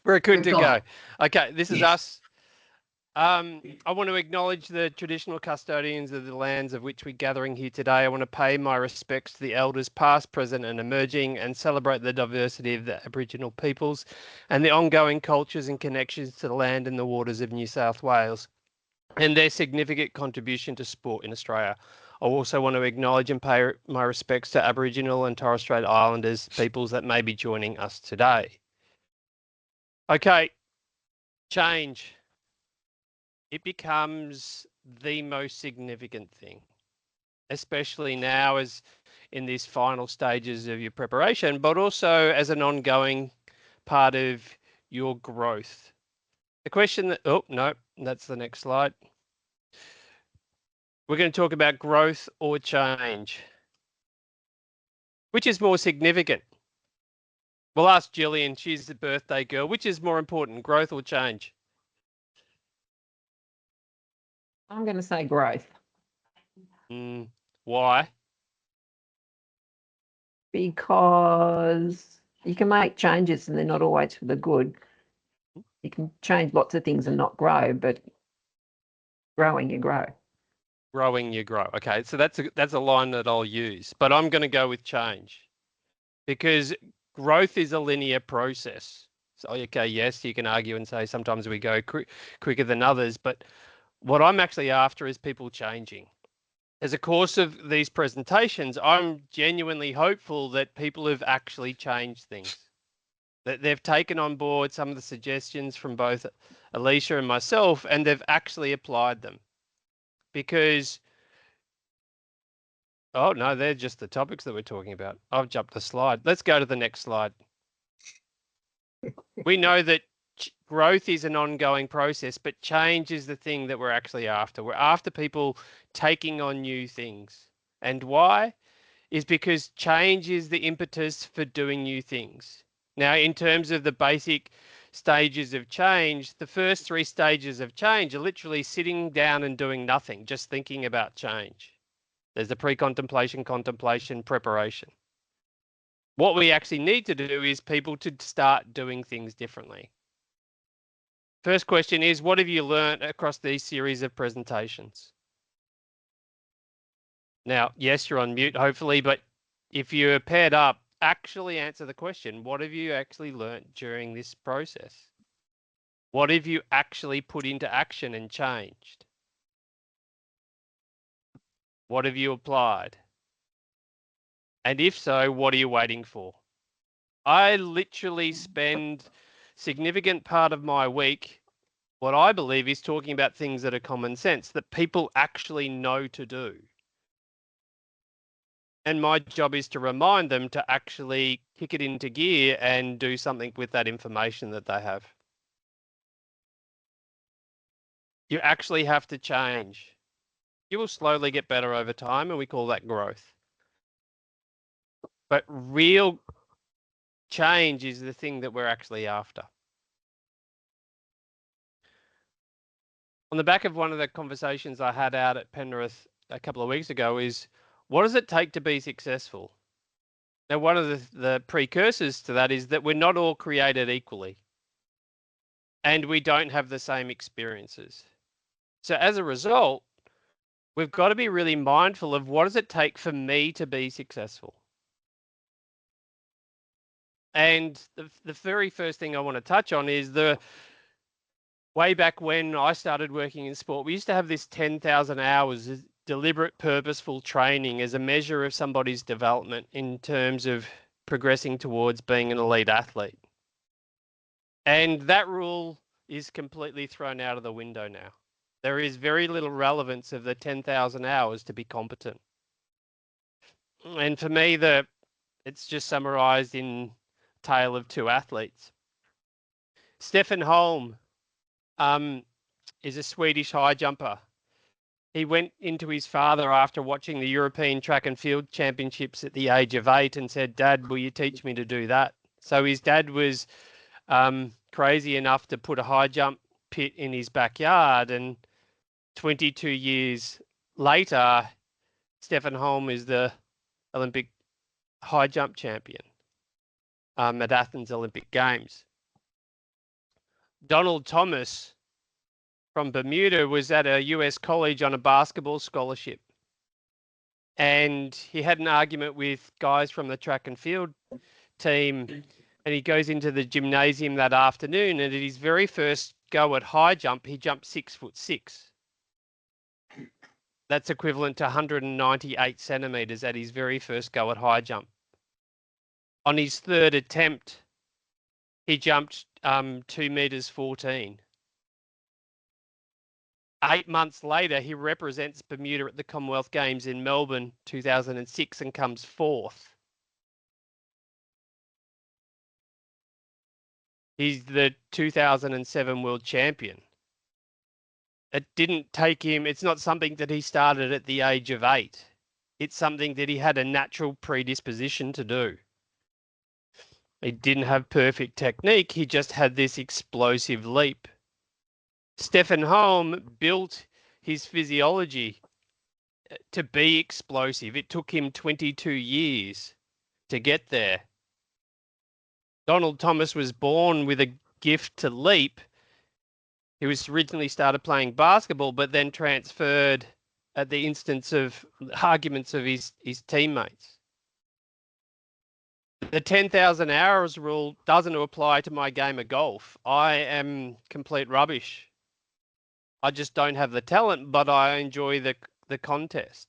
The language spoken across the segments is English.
We're good We've to go. got, Okay, this is yes. us. I want to acknowledge the traditional custodians of the lands of which we're gathering here today. I want to pay my respects to the elders past, present and emerging, and celebrate the diversity of the Aboriginal peoples and the ongoing cultures and connections to the land and the waters of New South Wales and their significant contribution to sport in Australia. I also want to acknowledge and pay my respects to Aboriginal and Torres Strait Islanders peoples that may be joining us today. Okay, change. It becomes the most significant thing, especially now as in these final stages of your preparation, but also as an ongoing part of your growth. The question that, oh, no, that's the next slide. We're going to talk about growth or change. Which is more significant? We'll ask Jillian, she's the birthday girl. Which is more important, growth or change? I'm going to say growth Why? because you can make changes and they're not always for the good. You can change lots of things and not grow, but growing, you grow. Growing, you grow. Okay, so that's a line that I'll use, but I'm going to go with change because growth is a linear process. So, okay, yes, you can argue and say sometimes we go quicker than others, but what I'm actually after is people changing. As a course of these presentations, I'm genuinely hopeful that people have actually changed things, that they've taken on board some of the suggestions from both Alicia and myself, and they've actually applied them. Because, oh no, they're just the topics that we're talking about. I've jumped the slide. Let's go to the next slide. We know that growth is an ongoing process, but change is the thing that we're actually after. We're after people taking on new things. And why? Is because change is the impetus for doing new things. Now, in terms of the basic stages of change, the first three stages of change are literally sitting down and doing nothing, just thinking about change. There's the pre-contemplation, contemplation, preparation. What we actually need to do is people to start doing things differently. First question is, what have you learned across these series of presentations? Now, yes, you're on mute, hopefully, but if you're paired up, actually answer the question. What have you actually learnt during this process? What have you actually put into action and changed? What have you applied? And if so, what are you waiting for? I literally spend significant part of my week, what I believe is talking about things that are common sense, that people actually know to do. And my job is to remind them to actually kick it into gear and do something with that information that they have. You actually have to change. You will slowly get better over time, and we call that growth. But real change is the thing that we're actually after. On the back of one of the conversations I had out at Penrith a couple of weeks ago is, what does it take to be successful? Now, one of the precursors to that is that we're not all created equally, and we don't have the same experiences. So as a result, we've got to be really mindful of what does it take for me to be successful. And the very first thing I want to touch on is the way back when I started working in sport, we used to have this 10,000 hours of deliberate, purposeful training as a measure of somebody's development in terms of progressing towards being an elite athlete. And that rule is completely thrown out of the window now. There is very little relevance of the 10,000 hours to be competent. And for me, it's just summarized in tale of two athletes. Stefan Holm is a Swedish high jumper. He went into his father after watching the European Track and Field Championships at the age of 8 and said, "Dad, will you teach me to do that?" So his dad was crazy enough to put a high jump pit in his backyard, and 22 years later, Stefan Holm is the Olympic high jump champion at Athens Olympic Games. Donald Thomas from Bermuda was at a US college on a basketball scholarship. And he had an argument with guys from the track and field team. And he goes into the gymnasium that afternoon. And at his very first go at high jump, he jumped 6'6". That's equivalent to 198 centimeters at his very first go at high jump. On his third attempt, he jumped 2 meters 14. 8 months later, he represents Bermuda at the Commonwealth Games in Melbourne 2006 and comes fourth. He's the 2007 world champion. It didn't take him, it's not something that he started at the age of 8. It's something that he had a natural predisposition to do. He didn't have perfect technique, he just had this explosive leap. Stefan Holm built his physiology to be explosive. It took him 22 years to get there. Donald Thomas was born with a gift to leap. He was originally started playing basketball, but then transferred at the instance of arguments of his teammates. The 10,000 hours rule doesn't apply to my game of golf. I am complete rubbish. I just don't have the talent, but I enjoy the contest.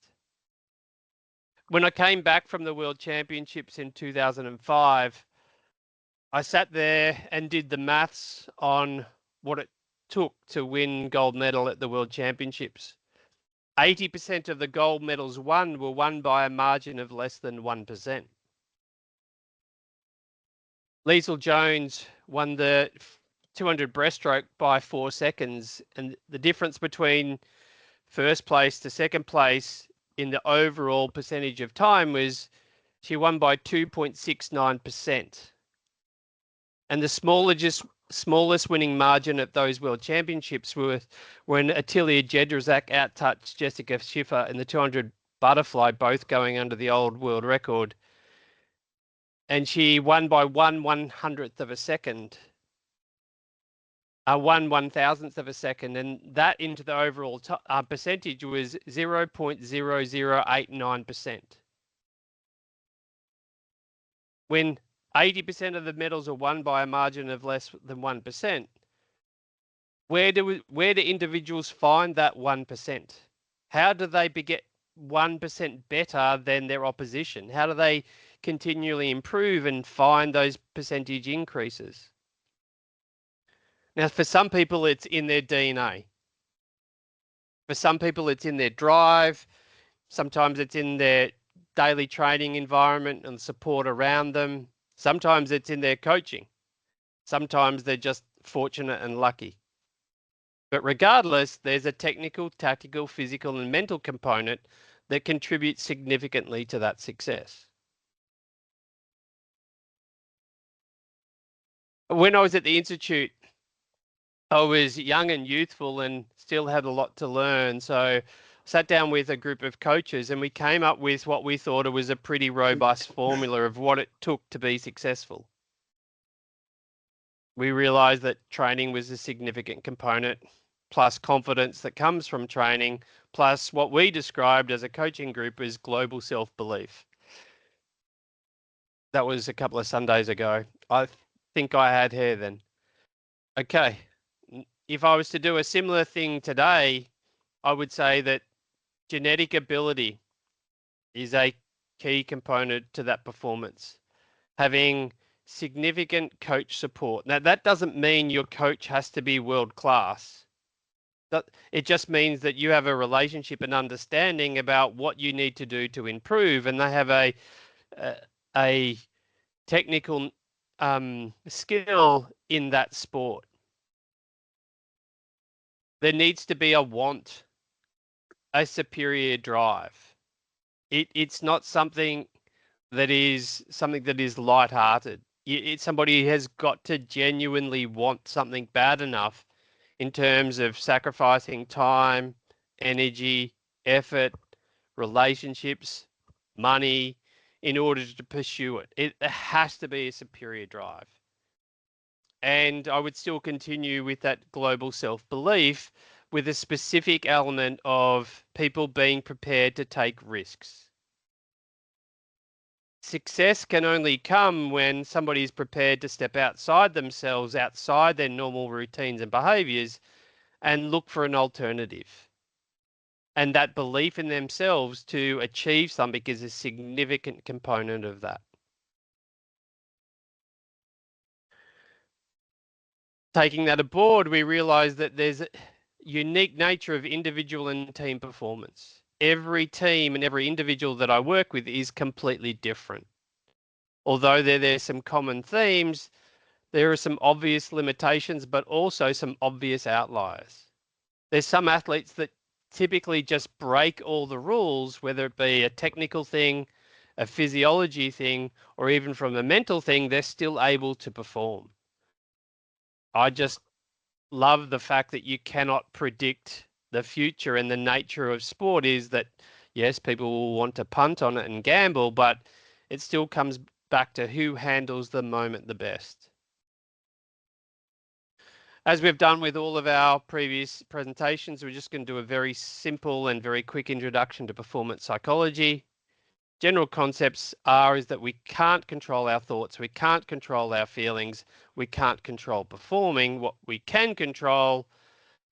When I came back from the World Championships in 2005, I sat there and did the maths on what it took to win gold medal at the World Championships. 80% of the gold medals won were won by a margin of less than 1%. Liesl Jones won the 200 breaststroke by 4 seconds, and the difference between first place to second place in the overall percentage of time was she won by 2.69%. And the smallest winning margin at those World Championships were when Attilia Jedrzak outtouched Jessica Schiffer in the 200 butterfly, both going under the old world record. And she won by 1/100th of a second. 1/1000th of a second. And that into the overall percentage was 0.0089%. When 80% of the medals are won by a margin of less than 1%, where do individuals find that 1%? How do they get 1% better than their opposition? How do they continually improve and find those percentage increases? Now, for some people, it's in their DNA. For some people, it's in their drive. Sometimes it's in their daily training environment and support around them. Sometimes it's in their coaching. Sometimes they're just fortunate and lucky. But regardless, there's a technical, tactical, physical, and mental component that contributes significantly to that success. When I was at the Institute, I was young and youthful and still had a lot to learn. So I sat down with a group of coaches and we came up with what we thought it was a pretty robust formula of what it took to be successful. We realized that training was a significant component, plus confidence that comes from training, plus what we described as a coaching group as global self-belief. That was a couple of Sundays ago. I think I had hair then. Okay. If I was to do a similar thing today, I would say that genetic ability is a key component to that performance. Having significant coach support. Now, that doesn't mean your coach has to be world class. It just means that you have a relationship and understanding about what you need to do to improve, and they have a technical skill in that sport. There needs to be a want, a superior drive. It's not something that is lighthearted. It's somebody who has got to genuinely want something bad enough in terms of sacrificing time, energy, effort, relationships, money in order to pursue it. It has to be a superior drive. And I would still continue with that global self-belief with a specific element of people being prepared to take risks. Success can only come when somebody is prepared to step outside themselves, outside their normal routines and behaviors, and look for an alternative. And that belief in themselves to achieve something is a significant component of that. Taking that aboard, we realize that there's a unique nature of individual and team performance. Every team and every individual that I work with is completely different. Although there's some common themes, there are some obvious limitations, but also some obvious outliers. There's some athletes that typically just break all the rules, whether it be a technical thing, a physiology thing, or even from a mental thing, they're still able to perform. I just love the fact that you cannot predict the future, and the nature of sport is that, yes, people will want to punt on it and gamble, but it still comes back to who handles the moment the best. As we've done with all of our previous presentations, we're just going to do a very simple and very quick introduction to performance psychology. General concepts is that we can't control our thoughts, we can't control our feelings, we can't control performing. What we can control,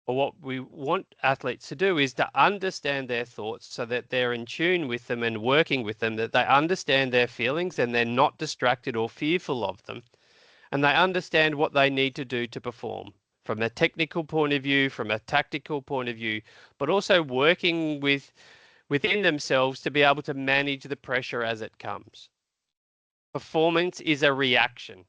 or what we want athletes to do, is to understand their thoughts so that they're in tune with them and working with them, that they understand their feelings and they're not distracted or fearful of them, and they understand what they need to do to perform from a technical point of view, from a tactical point of view, but also working within themselves to be able to manage the pressure as it comes. Performance is a reaction.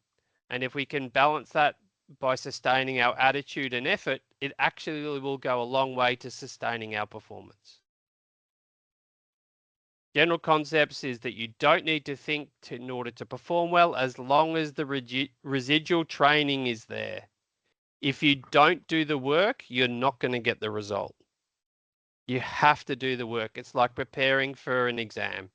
And if we can balance that by sustaining our attitude and effort, it actually will go a long way to sustaining our performance. General concepts is that you don't need to think in order to perform well, as long as the residual training is there. If you don't do the work, you're not going to get the result. You have to do the work. It's like preparing for an exam.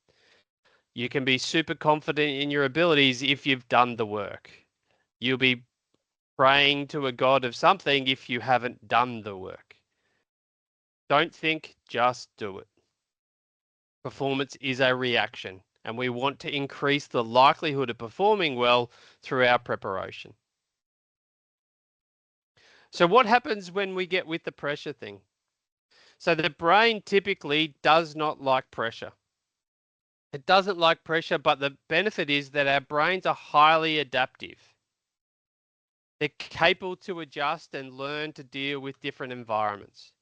You can be super confident in your abilities if you've done the work. You'll be praying to a god of something if you haven't done the work. Don't think, just do it. Performance is a reaction, and we want to increase the likelihood of performing well through our preparation. So what happens when we get with the pressure thing? So the brain typically does not like pressure. It doesn't like pressure, but the benefit is that our brains are highly adaptive. They're capable to adjust and learn to deal with different environments.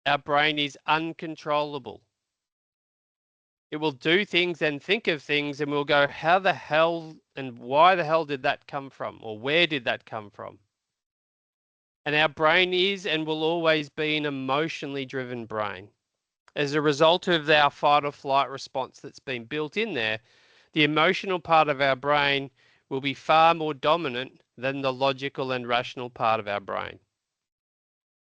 Our brain is uncontrollable. It will do things and think of things, and we'll go, how the hell and why the hell did that come from? Or where did that come from? And our brain is and will always be an emotionally driven brain. As a result of our fight or flight response that's been built in there, the emotional part of our brain will be far more dominant than the logical and rational part of our brain.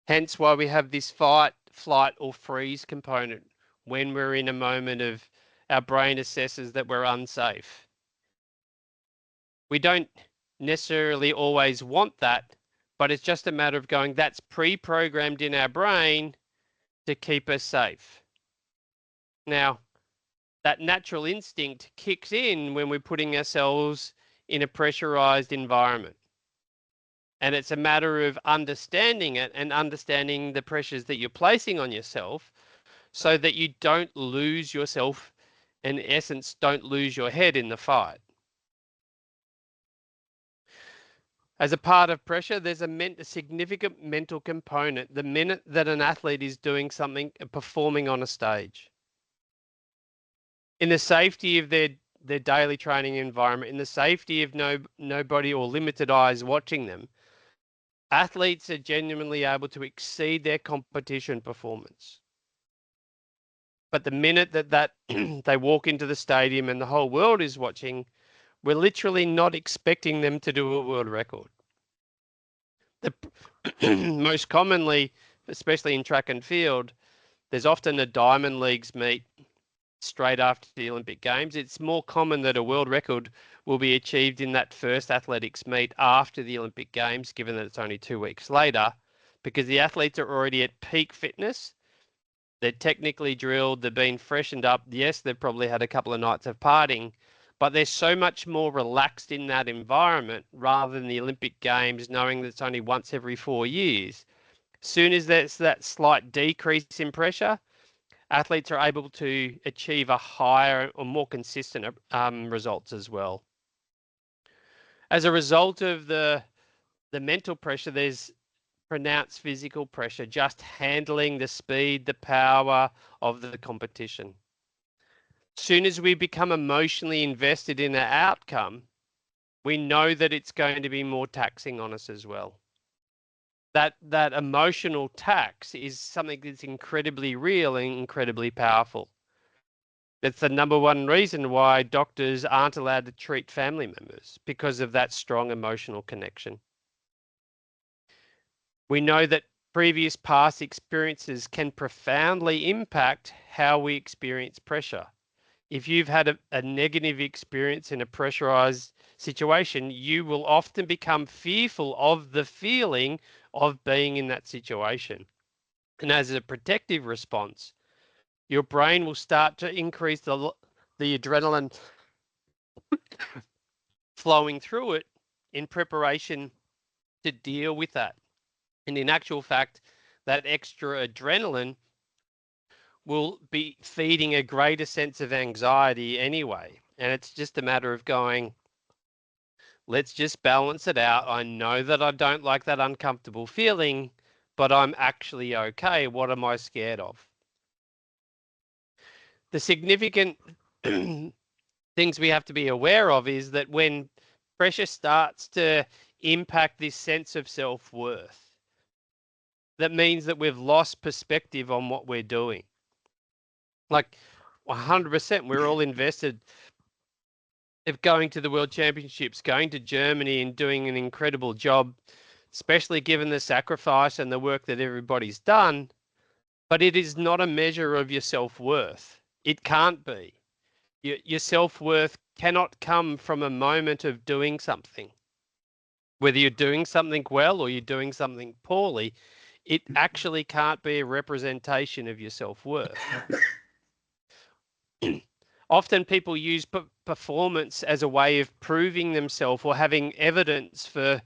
Hence why we have this fight, flight, or freeze component when we're in a moment of our brain assesses that we're unsafe. We don't necessarily always want that, but it's just a matter of going, that's pre-programmed in our brain to keep us safe. Now, that natural instinct kicks in when we're putting ourselves in a pressurized environment. And it's a matter of understanding it and understanding the pressures that you're placing on yourself so that you don't lose yourself, in essence, don't lose your head in the fight. As a part of pressure, there's a significant mental component the minute that an athlete is doing something, performing on a stage. In the safety of their daily training environment, in the safety of nobody or limited eyes watching them, athletes are genuinely able to exceed their competition performance. But the minute that they walk into the stadium and the whole world is watching, we're literally not expecting them to do a world record. Most commonly, especially in track and field, there's often a Diamond Leagues meet straight after the Olympic Games. It's more common that a world record will be achieved in that first athletics meet after the Olympic Games, given that it's only 2 weeks later, because the athletes are already at peak fitness. They're technically drilled, they've been freshened up. Yes, they've probably had a couple of nights of partying, but they're so much more relaxed in that environment rather than the Olympic Games, knowing that it's only once every 4 years. Soon as there's that slight decrease in pressure, athletes are able to achieve a higher or more consistent results as well. As a result of the mental pressure, there's pronounced physical pressure, just handling the speed, the power of the competition. Soon as we become emotionally invested in the outcome, we know that it's going to be more taxing on us as well. That emotional tax is something that's incredibly real and incredibly powerful. That's the number one reason why doctors aren't allowed to treat family members, because of that strong emotional connection. We know that previous past experiences can profoundly impact how we experience pressure. If you've had a negative experience in a pressurized situation, you will often become fearful of the feeling of being in that situation. And as a protective response, your brain will start to increase the adrenaline flowing through it in preparation to deal with that. And in actual fact, that extra adrenaline will be feeding a greater sense of anxiety anyway. And it's just a matter of going, let's just balance it out. I know that I don't like that uncomfortable feeling, but I'm actually okay. What am I scared of? The significant things we have to be aware of is that when pressure starts to impact this sense of self-worth, that means that we've lost perspective on what we're doing. Like 100%, we're all invested of going to the World Championships, going to Germany and doing an incredible job, especially given the sacrifice and the work that everybody's done. But it is not a measure of your self-worth. It can't be. Your self-worth cannot come from a moment of doing something. Whether you're doing something well or you're doing something poorly, it actually can't be a representation of your self-worth. Often people use performance as a way of proving themselves or having evidence for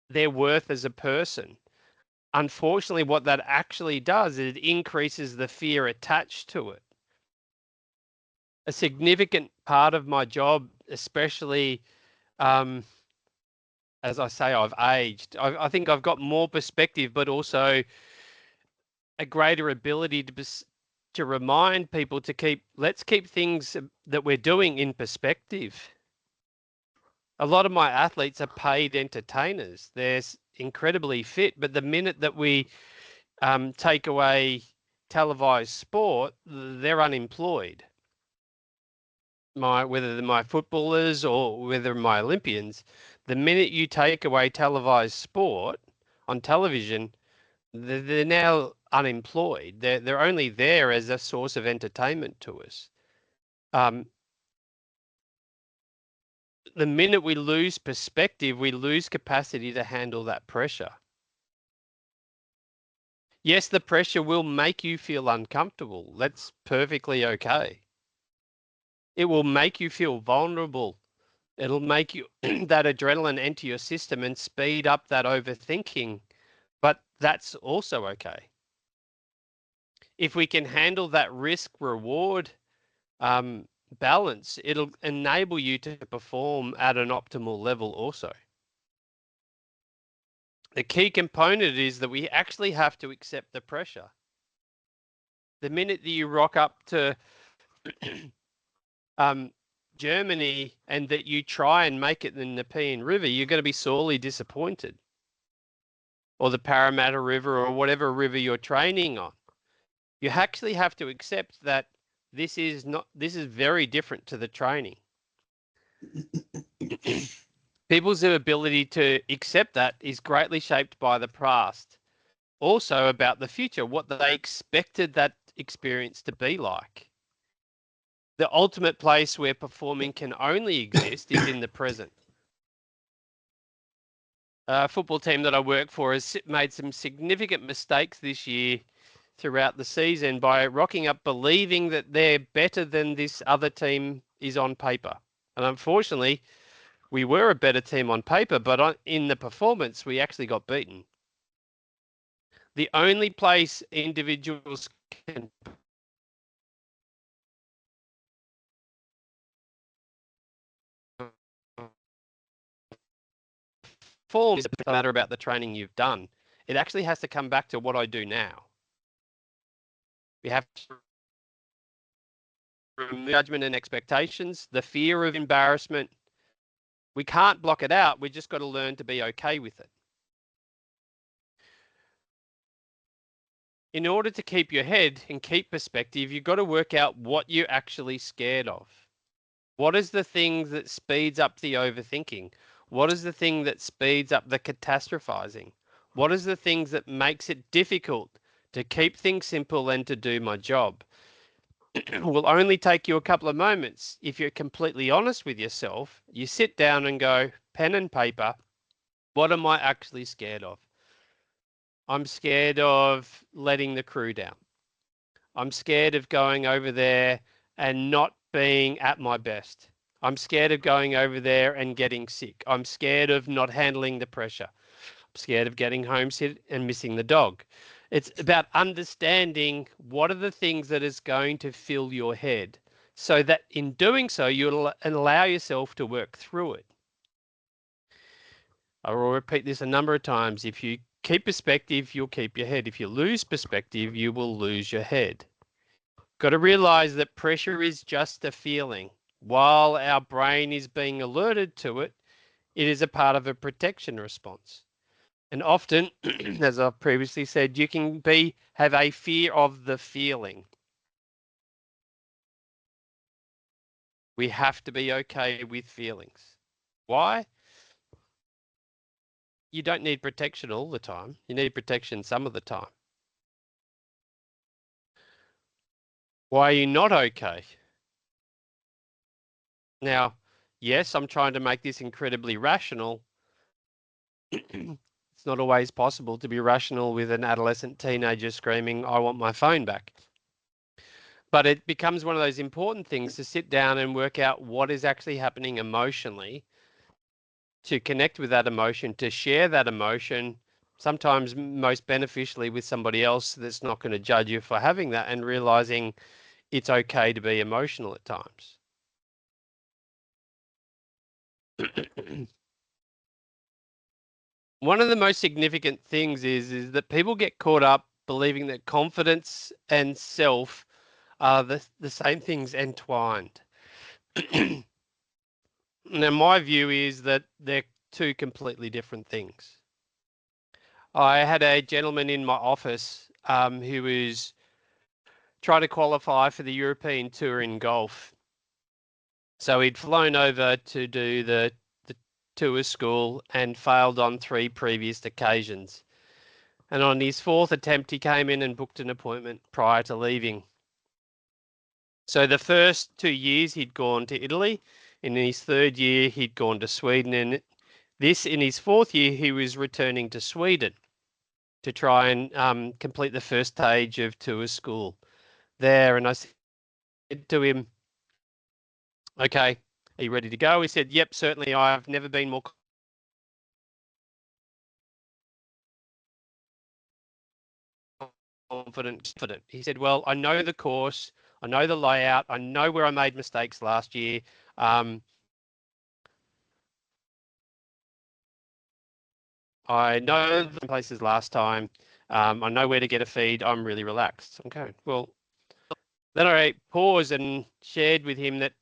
their worth as a person. Unfortunately, what that actually does is it increases the fear attached to it. A significant part of my job, especially as I say, I've aged. I think I've got more perspective, but also a greater ability to remind people to let's keep things that we're doing in perspective. A lot of my athletes are paid entertainers. They're incredibly fit, but the minute that we take away televised sport, they're unemployed. Whether they're my footballers or whether my Olympians, the minute you take away televised sport on television, they're now unemployed. They're only there as a source of entertainment to us. The minute we lose perspective, we lose capacity to handle that pressure. Yes, the pressure will make you feel uncomfortable. That's perfectly okay. It will make you feel vulnerable. It'll make you that adrenaline enter your system and speed up that overthinking, but that's also okay. If we can handle that risk reward balance, it'll enable you to perform at an optimal level also. The key component is that we actually have to accept the pressure. The minute that you rock up to Germany and that you try and make it in the Nepean River, you're going to be sorely disappointed. Or the Parramatta River or whatever river you're training on. You actually have to accept that this is very different to the training. People's ability to accept that is greatly shaped by the past. Also about the future, what they expected that experience to be like. The ultimate place where performing can only exist is in the present. A football team that I work for has made some significant mistakes this year throughout the season by rocking up believing that they're better than this other team is on paper. And unfortunately, we were a better team on paper, but in the performance, we actually got beaten. The only place individuals can perform is a matter about the training you've done. It actually has to come back to what I do now. We have to remove judgment and expectations, the fear of embarrassment. We can't block it out. We just got to learn to be okay with it. In order to keep your head and keep perspective, you've got to work out what you're actually scared of. What is the thing that speeds up the overthinking? What is the thing that speeds up the catastrophizing? What is the things that makes it difficult to keep things simple and to do my job? Will only take you a couple of moments. If you're completely honest with yourself, you sit down and go, pen and paper, what am I actually scared of? I'm scared of letting the crew down. I'm scared of going over there and not being at my best. I'm scared of going over there and getting sick. I'm scared of not handling the pressure. I'm scared of getting homesick and missing the dog. It's about understanding what are the things that is going to fill your head so that in doing so, you'll allow yourself to work through it. I will repeat this a number of times. If you keep perspective, you'll keep your head. If you lose perspective, you will lose your head. Got to realize that pressure is just a feeling. While our brain is being alerted to it, it is a part of a protection response. And often, as I've previously said, you can have a fear of the feeling. We have to be okay with feelings. Why? You don't need protection all the time. You need protection some of the time. Why are you not okay? Now, yes, I'm trying to make this incredibly rational. It's not always possible to be rational with an adolescent teenager screaming, I want my phone back. But it becomes one of those important things to sit down and work out what is actually happening emotionally, to connect with that emotion, to share that emotion, sometimes most beneficially with somebody else that's not going to judge you for having that, and realizing it's okay to be emotional at times. One of the most significant things is that people get caught up believing that confidence and self are the same things entwined. Now, my view is that they're two completely different things. I had a gentleman in my office who was trying to qualify for the European Tour in golf. So he'd flown over to do the tour school and failed on 3 previous occasions. And on his 4th attempt, he came in and booked an appointment prior to leaving. So the first 2 years he'd gone to Italy. In his 3rd year, he'd gone to Sweden. And in his 4th year, he was returning to Sweden to try and complete the first stage of tour school there. And I said to him, okay, are you ready to go? He said, yep, certainly. I've never been more confident. He said, well, I know the course, I know the layout, I know where I made mistakes last year. I know the places last time. I know where to get a feed. I'm really relaxed. Okay, well, then I paused and shared with him that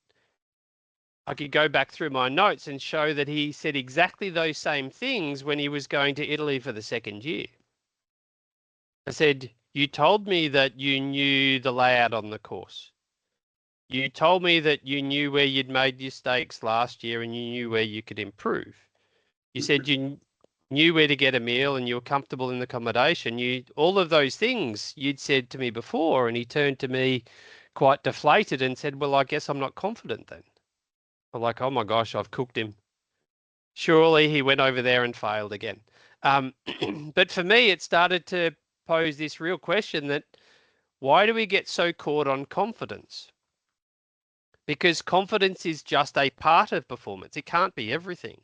I could go back through my notes and show that he said exactly those same things when he was going to Italy for the 2nd year. I said, you told me that you knew the layout on the course. You told me that you knew where you'd made mistakes last year and you knew where you could improve. You said you knew where to get a meal and you were comfortable in the accommodation. All of those things you'd said to me before. And he turned to me quite deflated and said, well, I guess I'm not confident then. I'm like, oh my gosh, I've cooked him. Surely he went over there and failed again. But for me, it started to pose this real question that why do we get so caught on confidence? Because confidence is just a part of performance. It can't be everything.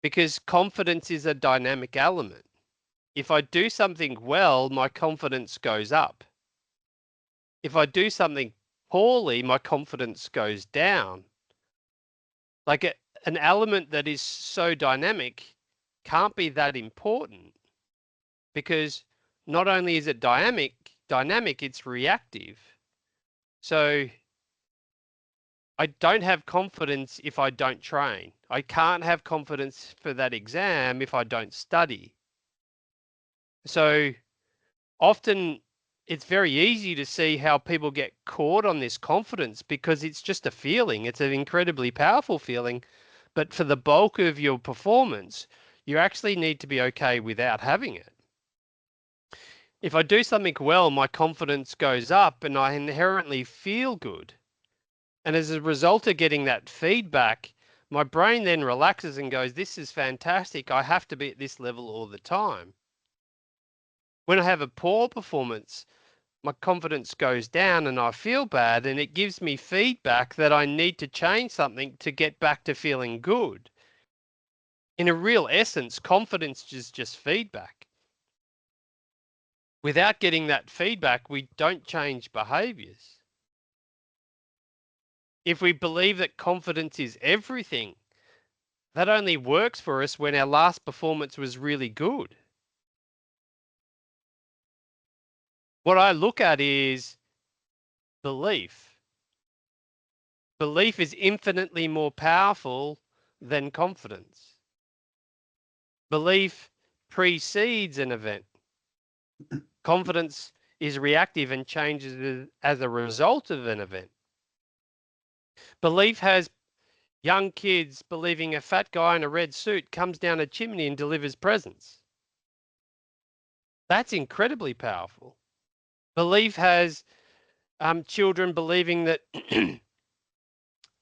Because confidence is a dynamic element. If I do something well, my confidence goes up. If I do something poorly, my confidence goes down. Like an element that is so dynamic can't be that important because not only is it dynamic, it's reactive. So I don't have confidence if I don't train. I can't have confidence for that exam if I don't study. So often it's very easy to see how people get caught on this confidence because it's just a feeling. It's an incredibly powerful feeling. But for the bulk of your performance, you actually need to be okay without having it. If I do something well, my confidence goes up and I inherently feel good. And as a result of getting that feedback, my brain then relaxes and goes, this is fantastic. I have to be at this level all the time. When I have a poor performance, my confidence goes down and I feel bad, and it gives me feedback that I need to change something to get back to feeling good. In a real essence, confidence is just feedback. Without getting that feedback, we don't change behaviors. If we believe that confidence is everything, that only works for us when our last performance was really good. What I look at is belief. Belief is infinitely more powerful than confidence. Belief precedes an event. Confidence is reactive and changes as a result of an event. Belief has young kids believing a fat guy in a red suit comes down a chimney and delivers presents. That's incredibly powerful. Belief has children believing that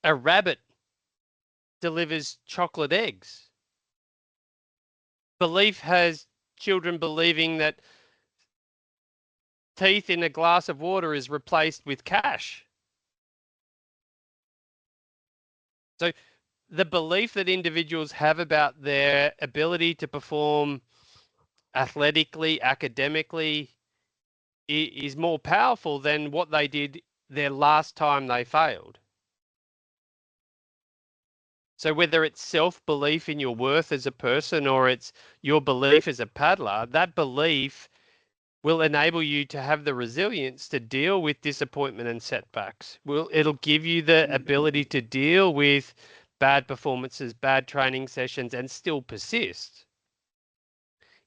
a rabbit delivers chocolate eggs. Belief has children believing that teeth in a glass of water is replaced with cash. So the belief that individuals have about their ability to perform athletically, academically, is more powerful than what they did their last time they failed. So whether it's self-belief in your worth as a person or it's your belief as a paddler, that belief will enable you to have the resilience to deal with disappointment and setbacks. It'll give you the ability to deal with bad performances, bad training sessions, and still persist.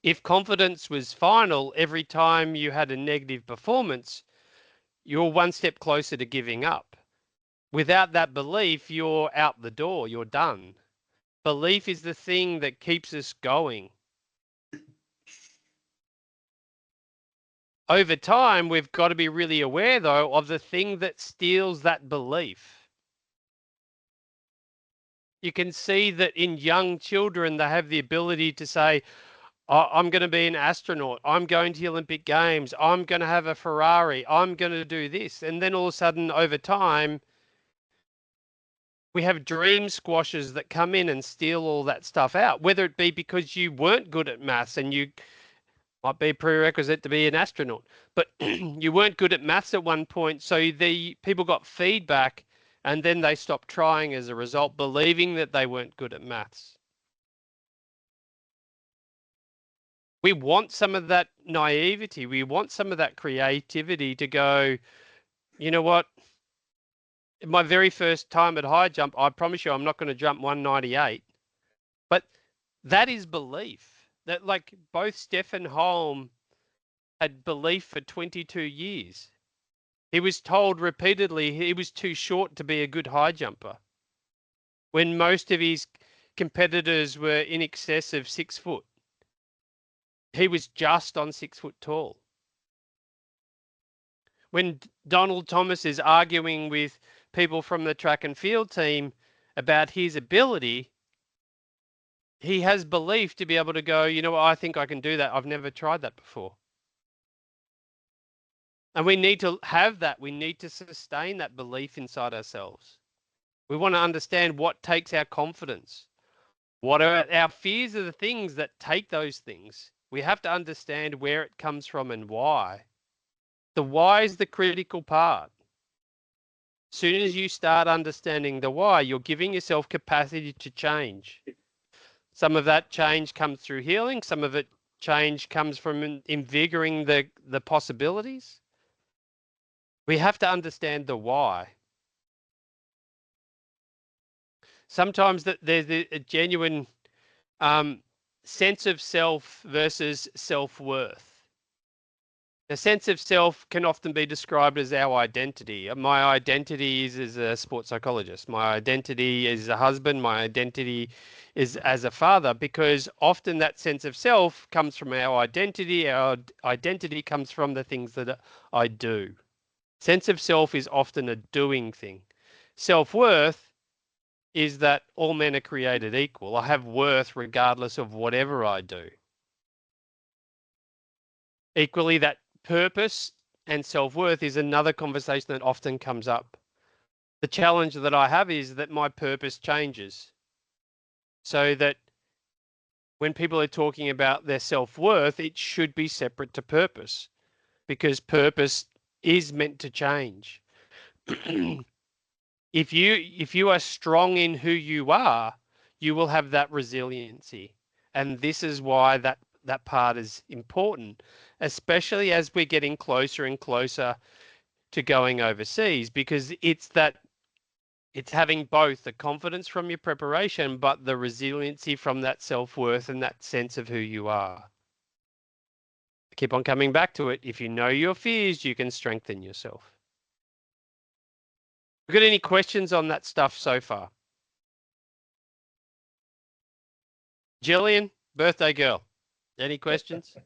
If confidence was final every time you had a negative performance, you're one step closer to giving up. Without that belief, you're out the door, you're done. Belief is the thing that keeps us going. Over time, we've got to be really aware, though, of the thing that steals that belief. You can see that in young children, they have the ability to say, oh, I'm going to be an astronaut. I'm going to the Olympic Games. I'm going to have a Ferrari. I'm going to do this. And then all of a sudden, over time, we have dream squashers that come in and steal all that stuff out, whether it be because you weren't good at maths and you might be a prerequisite to be an astronaut, but you weren't good at maths at one point. So the people got feedback and then they stopped trying as a result, believing that they weren't good at maths. We want some of that naivety. We want some of that creativity to go, you know what? My very first time at high jump, I promise you, I'm not going to jump 198. But that is belief. That like both Stefan Holm had belief for 22 years. He was told repeatedly he was too short to be a good high jumper when most of his competitors were in excess of 6 foot. He was just on 6 foot tall. When Donald Thomas is arguing with people from the track and field team about his ability, he has belief to be able to go, you know what, I think I can do that. I've never tried that before. And we need to have that. We need to sustain that belief inside ourselves. We want to understand what takes our confidence. What are our fears are the things that take those things. We have to understand where it comes from and why. The why is the critical part. As soon as you start understanding the why, you're giving yourself capacity to change. Some of that change comes through healing. Some of it change comes from invigorating the possibilities. We have to understand the why. Sometimes there's a genuine sense of self versus self-worth. The sense of self can often be described as our identity. My identity is as a sports psychologist. My identity is a husband. My identity is as a father, because often that sense of self comes from our identity. Our identity comes from the things that I do. Sense of self is often a doing thing. Self-worth is that all men are created equal. I have worth regardless of whatever I do. Equally, that purpose and self-worth is another conversation that often comes up. The challenge that I have is that my purpose changes. So that when people are talking about their self-worth, it should be separate to purpose, because purpose is meant to change. If you are strong in who you are, you will have that resiliency. And this is why that part is important, especially as we're getting closer and closer to going overseas, because it's having both the confidence from your preparation, but the resiliency from that self-worth and that sense of who you are. Keep on coming back to it. If you know your fears, you can strengthen yourself. We got any questions on that stuff so far? Jillian, birthday girl, any questions?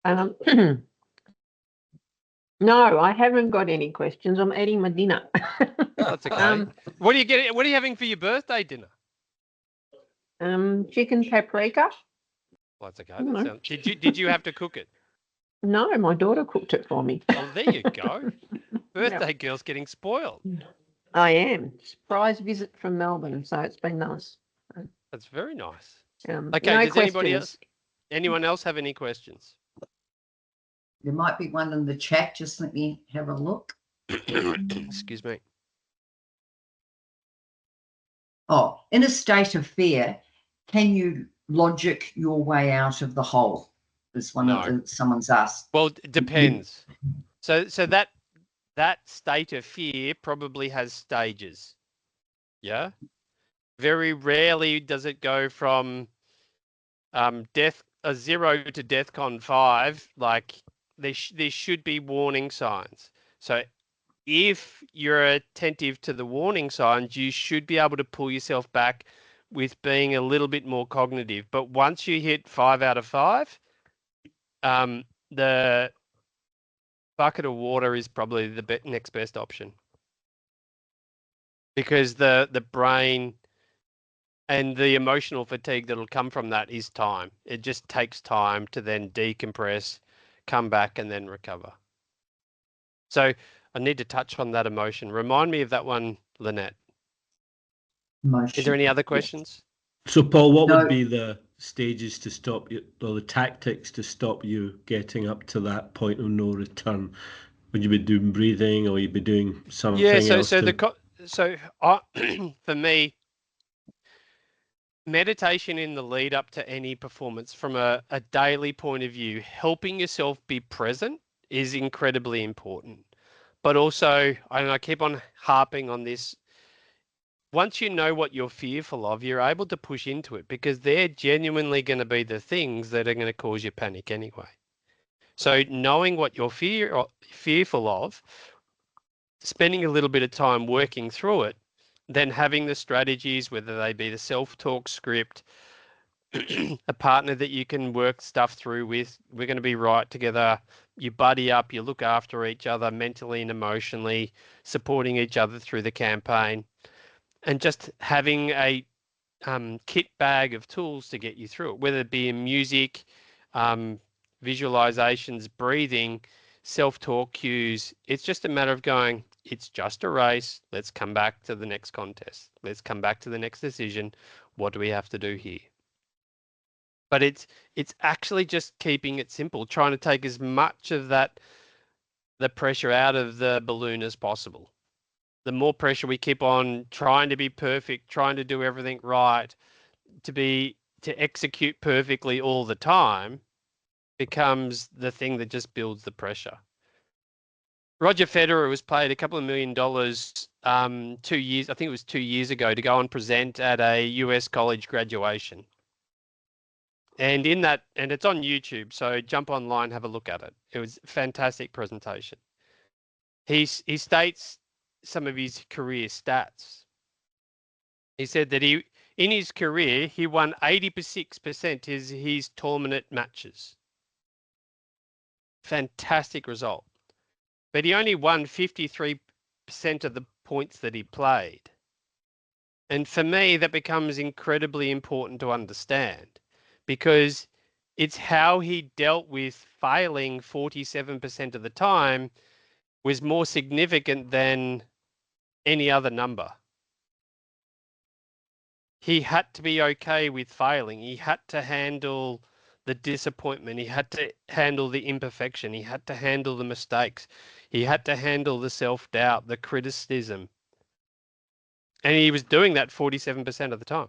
No, I haven't got any questions. I'm eating my dinner. That's okay. What are you getting? What are you having for your birthday dinner? Chicken paprika. Well, that's okay. Did you have to cook it? No, my daughter cooked it for me. Oh, there you go. Birthday girl's getting spoiled. I am. Surprise visit from Melbourne, so it's been nice. That's very nice. Okay, No does anyone else have any questions? There might be one in the chat. Just let me have a look. Excuse me. Oh, in a state of fear, can you logic your way out of the hole? Is someone's asked. Well, it depends. So that state of fear probably has stages. Yeah. Very rarely does it go from death 0 to DEFCON 5. Like there should be warning signs. So if you're attentive to the warning signs, you should be able to pull yourself back with being a little bit more cognitive. But once you hit 5 out of 5, the bucket of water is probably the next best option, because the brain and the emotional fatigue that'll come from that is time. It just takes time to then decompress, come back, and then recover. So I need to touch on that emotion. Remind me of that one, Lynette. Emotion. Is there any other questions? So, Paul, what would be the stages to stop you, or the tactics to stop you getting up to that point of no return? Would you be doing breathing, or would you be doing something else? For me, meditation in the lead up to any performance, from a daily point of view, helping yourself be present is incredibly important. But also, and I keep on harping on this, once you know what you're fearful of, you're able to push into it, because they're genuinely going to be the things that are going to cause you panic anyway. So knowing what you're fearful of, spending a little bit of time working through it, then having the strategies, whether they be the self-talk script, a partner that you can work stuff through with. We're going to be right together. You buddy up, you look after each other mentally and emotionally, supporting each other through the campaign, and just having a kit bag of tools to get you through it, whether it be in music, visualizations, breathing, self-talk cues. It's just a matter of going, it's just a race. Let's come back to the next contest. Let's come back to the next decision. What do we have to do here? But it's actually just keeping it simple, trying to take as much of the pressure out of the balloon as possible. The more pressure we keep on trying to be perfect, trying to do everything right, to execute perfectly all the time, becomes the thing that just builds the pressure. Roger Federer was paid a couple of $1 million 2 years, I think it was 2 years ago, to go and present at a US college graduation. And in that, and it's on YouTube, so jump online, have a look at it. It was a fantastic presentation. He states some of his career stats. He said that in his career, he won 86% his tournament matches. Fantastic result. But he only won 53% of the points that he played. And for me, that becomes incredibly important to understand, because it's how he dealt with failing 47% of the time was more significant than any other number. He had to be okay with failing. He had to handle the disappointment. He had to handle the imperfection. He had to handle the mistakes. He had to handle the self-doubt, the criticism. And he was doing that 47% of the time.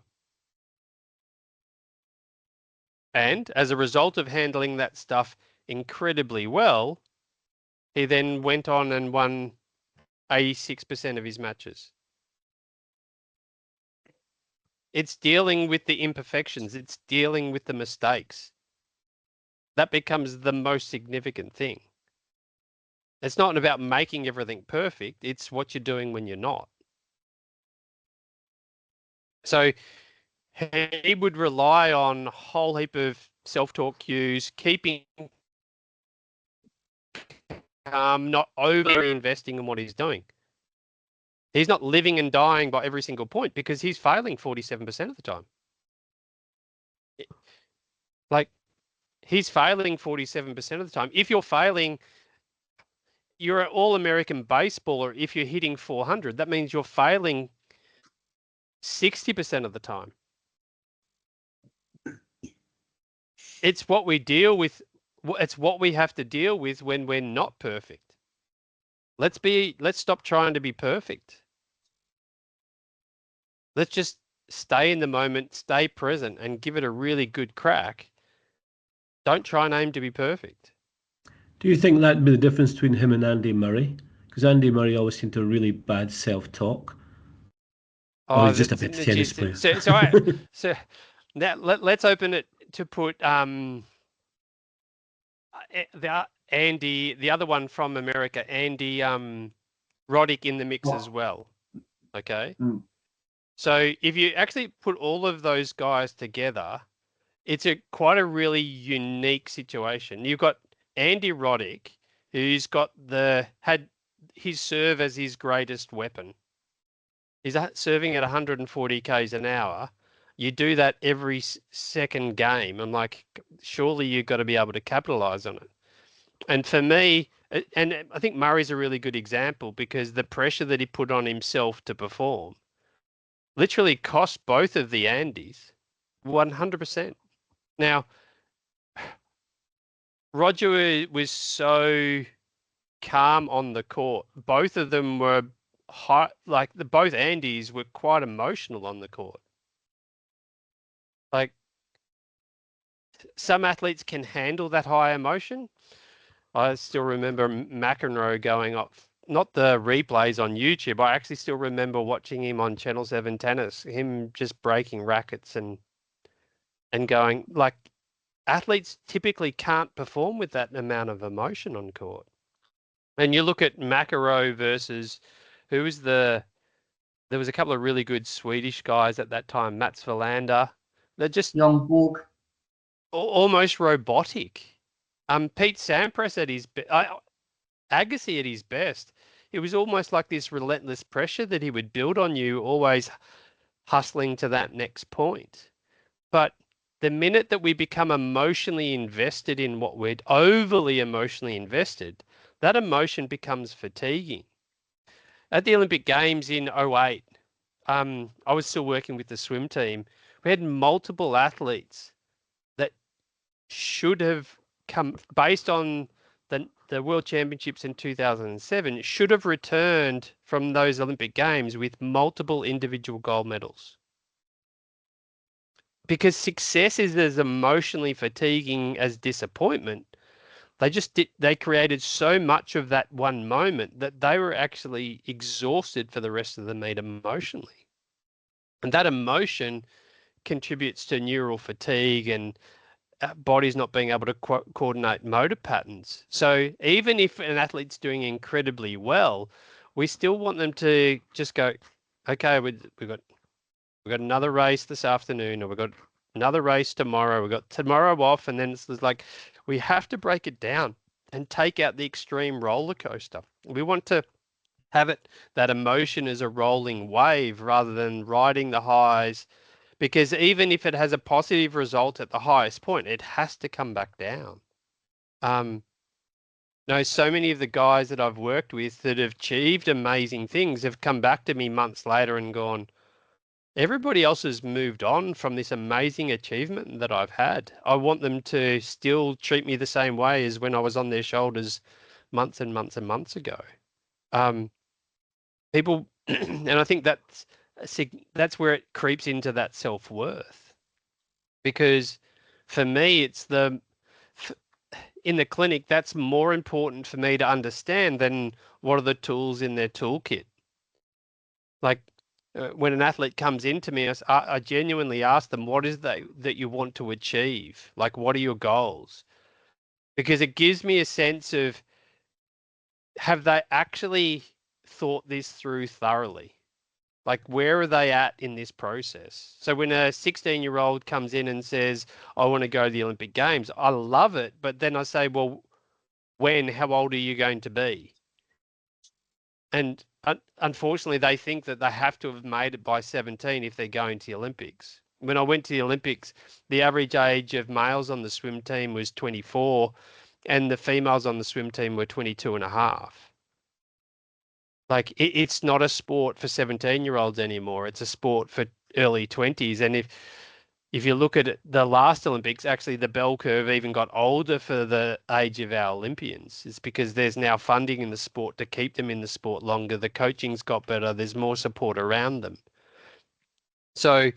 And as a result of handling that stuff incredibly well, he then went on and won 86% of his matches. It's dealing with the imperfections. It's dealing with the mistakes. That becomes the most significant thing. It's not about making everything perfect. It's what you're doing when you're not. So he would rely on a whole heap of self-talk cues, keeping not overly investing in what he's doing. He's not living and dying by every single point because he's failing 47% of the time. Like, he's failing 47% of the time. If you're failing, you're an all-American baseballer. If you're hitting 400, that means you're failing 60% of the time. It's what we deal with. It's what we have to deal with when we're not perfect. Let's stop trying to be perfect. Let's just stay in the moment, stay present, and give it a really good crack. Don't try and aim to be perfect. Do you think that'd be the difference between him and Andy Murray? Because Andy Murray always seemed to really bad self-talk. Or he's just a bit tennis player. So now let's open it to put the other one from America, Andy Roddick, in the mix as well. Okay. Mm. So if you actually put all of those guys together, it's quite a really unique situation. You've got Andy Roddick, who's had his serve as his greatest weapon. He's serving at 140 k's an hour. You do that every second game. I'm like, surely you've got to be able to capitalize on it. And for me, and I think Murray's a really good example, because the pressure that he put on himself to perform literally cost both of the Andys 100%. Now, Roger was so calm on the court. Both of them were both Andys were quite emotional on the court. Like, some athletes can handle that high emotion. I still remember McEnroe going off, not the replays on YouTube. I actually still remember watching him on Channel 7 Tennis, him just breaking rackets and going, like, athletes typically can't perform with that amount of emotion on court. And you look at McEnroe versus there was a couple of really good Swedish guys at that time, Mats Wilander They're just Young Borg. almost robotic. Pete Sampras at his Agassi at his best. It was almost like this relentless pressure that he would build on you, always hustling to that next point. But the minute that we become emotionally invested in what we're overly emotionally invested, that emotion becomes fatiguing. At the Olympic Games in 2008, I was still working with the swim team. We had multiple athletes that should have come based on the World Championships in 2007, should have returned from those Olympic Games with multiple individual gold medals. Because success is as emotionally fatiguing as disappointment. They created so much of that one moment that they were actually exhausted for the rest of the meet emotionally. And that emotion contributes to neural fatigue and bodies not being able to coordinate motor patterns. So even if an athlete's doing incredibly well, we still want them to just go, okay, we've got another race this afternoon, or we've got another race tomorrow. We've got tomorrow off, and then it's like we have to break it down and take out the extreme roller coaster. We want to have it that emotion is a rolling wave rather than riding the highs, because even if it has a positive result at the highest point, it has to come back down. No, so many of the guys that I've worked with that have achieved amazing things have come back to me months later and gone, everybody else has moved on from this amazing achievement that I've had. I want them to still treat me the same way as when I was on their shoulders months and months and months ago. People, and I think that's where it creeps into that self-worth. Because for me, it's in the clinic, that's more important for me to understand than what are the tools in their toolkit. Like when an athlete comes into me, I genuinely ask them, what is that you want to achieve? Like, what are your goals? Because it gives me a sense of, have they actually thought this through thoroughly? Like, where are they at in this process? So when a 16-year-old comes in and says, I want to go to the Olympic Games, I love it. But then I say, well, how old are you going to be? And unfortunately, they think that they have to have made it by 17 if they're going to the Olympics. When I went to the Olympics, the average age of males on the swim team was 24, and the females on the swim team were 22 and a half. Like, it's not a sport for 17-year-olds anymore. It's a sport for early 20s. And if you look at the last Olympics, actually the bell curve even got older for the age of our Olympians. It's because there's now funding in the sport to keep them in the sport longer. The coaching's got better. There's more support around them. So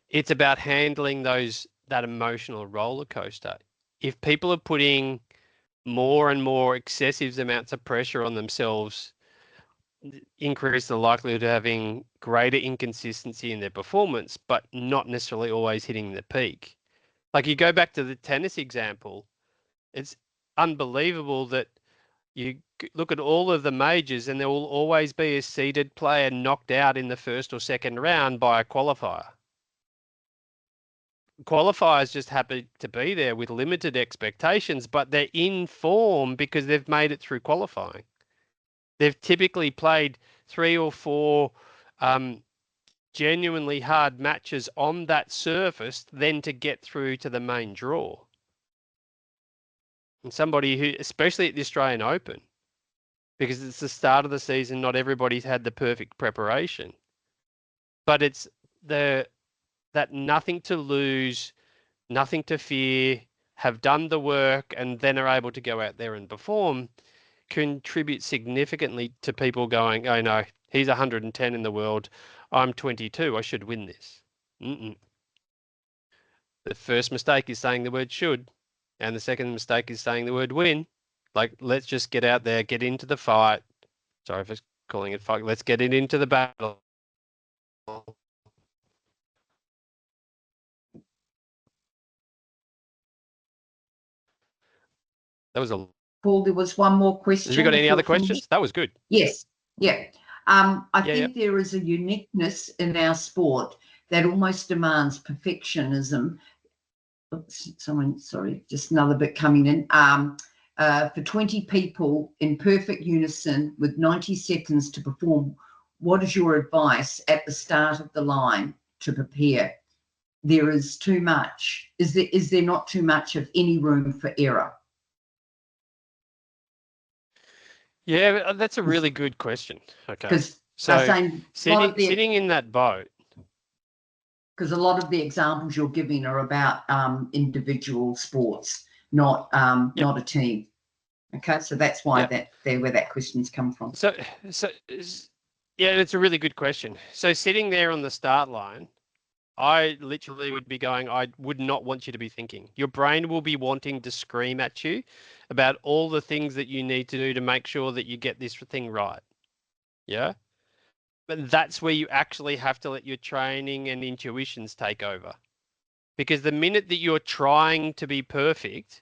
it's about handling that emotional roller coaster. If people are putting more and more excessive amounts of pressure on themselves, increase the likelihood of having greater inconsistency in their performance, but not necessarily always hitting the peak. Like, you go back to the tennis example, it's unbelievable that you look at all of the majors and there will always be a seeded player knocked out in the first or second round by a qualifier. Qualifiers just happen to be there with limited expectations, but they're in form because they've made it through qualifying. They've typically played 3 or 4 genuinely hard matches on that surface then to get through to the main draw. And somebody who, especially at the Australian Open, because it's the start of the season, not everybody's had the perfect preparation. But it's that nothing to lose, nothing to fear, have done the work, and then are able to go out there and perform, contribute significantly to people going, oh no, he's 110 in the world, I'm 22, I should win this. The first mistake is saying the word should, and the second mistake is saying the word win. Like, let's just get out there, get into the fight. Sorry for calling it fight. Let's get it into the battle. That was a... Paul, there was one more question. Have you got any other questions? That was good. Yes. Yeah. I think there is a uniqueness in our sport that almost demands perfectionism. Oops, sorry, just another bit coming in. For 20 people in perfect unison with 90 seconds to perform, what is your advice at the start of the line to prepare? There is too much. Is there not too much of any room for error? Yeah, that's a really good question. Okay. Because So saying sitting in that boat. Because a lot of the examples you're giving are about individual sports, not not a team. Okay, so that's why where that question's come from. So yeah, it's a really good question. So sitting there on the start line, I literally would be going, I would not want you to be thinking. Your brain will be wanting to scream at you about all the things that you need to do to make sure that you get this thing right. Yeah. But that's where you actually have to let your training and intuitions take over. Because the minute that you're trying to be perfect,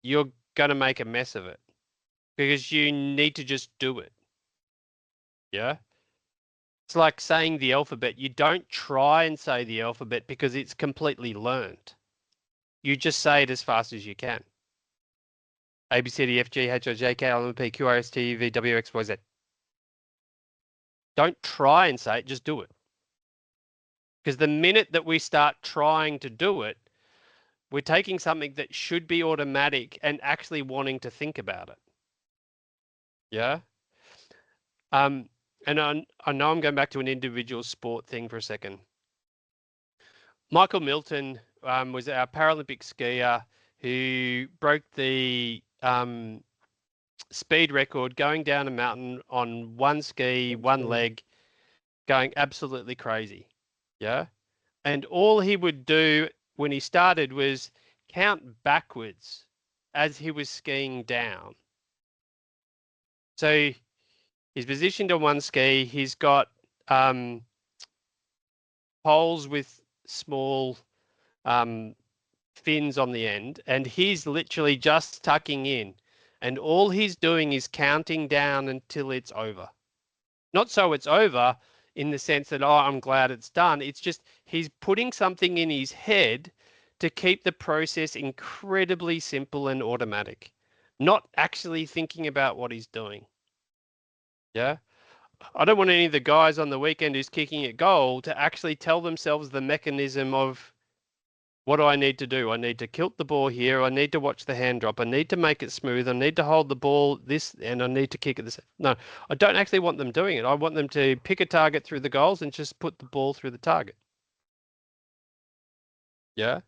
you're going to make a mess of it. Because you need to just do it. Yeah. It's like saying the alphabet. You don't try and say the alphabet because it's completely learned. You just say it as fast as you can. A, B, C, D, F, G, H, I, J, K, L, M, P, Q, R, S, T, U, V, W, X, Y, Z. Don't try and say it, just do it. Because the minute that we start trying to do it, we're taking something that should be automatic and actually wanting to think about it. Yeah. And I know I'm going back to an individual sport thing for a second. Michael Milton was our Paralympic skier who broke the speed record going down a mountain on one ski, one leg, going absolutely crazy. Yeah. And all he would do when he started was count backwards as he was skiing down. So he's positioned on one ski. He's got poles with small fins on the end, and he's literally just tucking in. And all he's doing is counting down until it's over. Not so it's over in the sense that, oh, I'm glad it's done. It's just he's putting something in his head to keep the process incredibly simple and automatic, not actually thinking about what he's doing. Yeah. I don't want any of the guys on the weekend who's kicking at goal to actually tell themselves the mechanism of what do I need to do? I need to kilt the ball here. I need to watch the hand drop. I need to make it smooth. I need to hold the ball this, and I need to kick it this. No, I don't actually want them doing it. I want them to pick a target through the goals and just put the ball through the target. Yeah.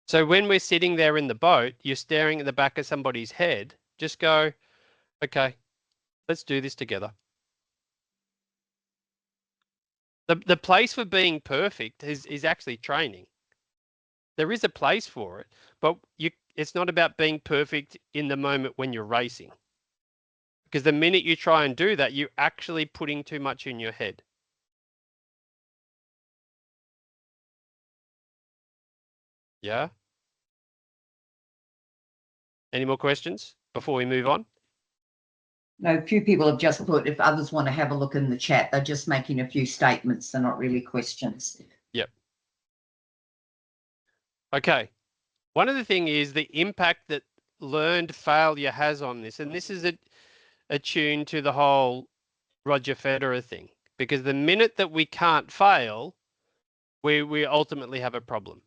So when we're sitting there in the boat, you're staring at the back of somebody's head. Just go, okay, let's do this together. The place for being perfect is actually training. There is a place for it, but it's not about being perfect in the moment when you're racing. Because the minute you try and do that, you're actually putting too much in your head. Yeah? Any more questions before we move on? No, a few people have just put, if others want to have a look in the chat, they're just making a few statements. They're not really questions. Yep. Okay. One of the things is the impact that learned failure has on this. And this is attuned to the whole Roger Federer thing. Because the minute that we can't fail, we ultimately have a problem.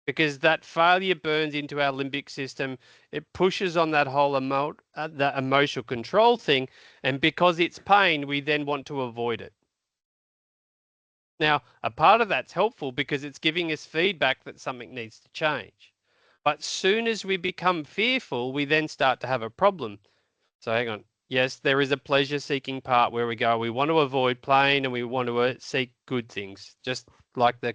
Because that failure burns into our limbic system. It pushes on that whole that emotional control thing. And because it's pain, we then want to avoid it. Now, a part of that's helpful because it's giving us feedback that something needs to change. But soon as we become fearful, we then start to have a problem. So hang on. Yes, there is a pleasure-seeking part where we go, we want to avoid pain and we want to seek good things, just like the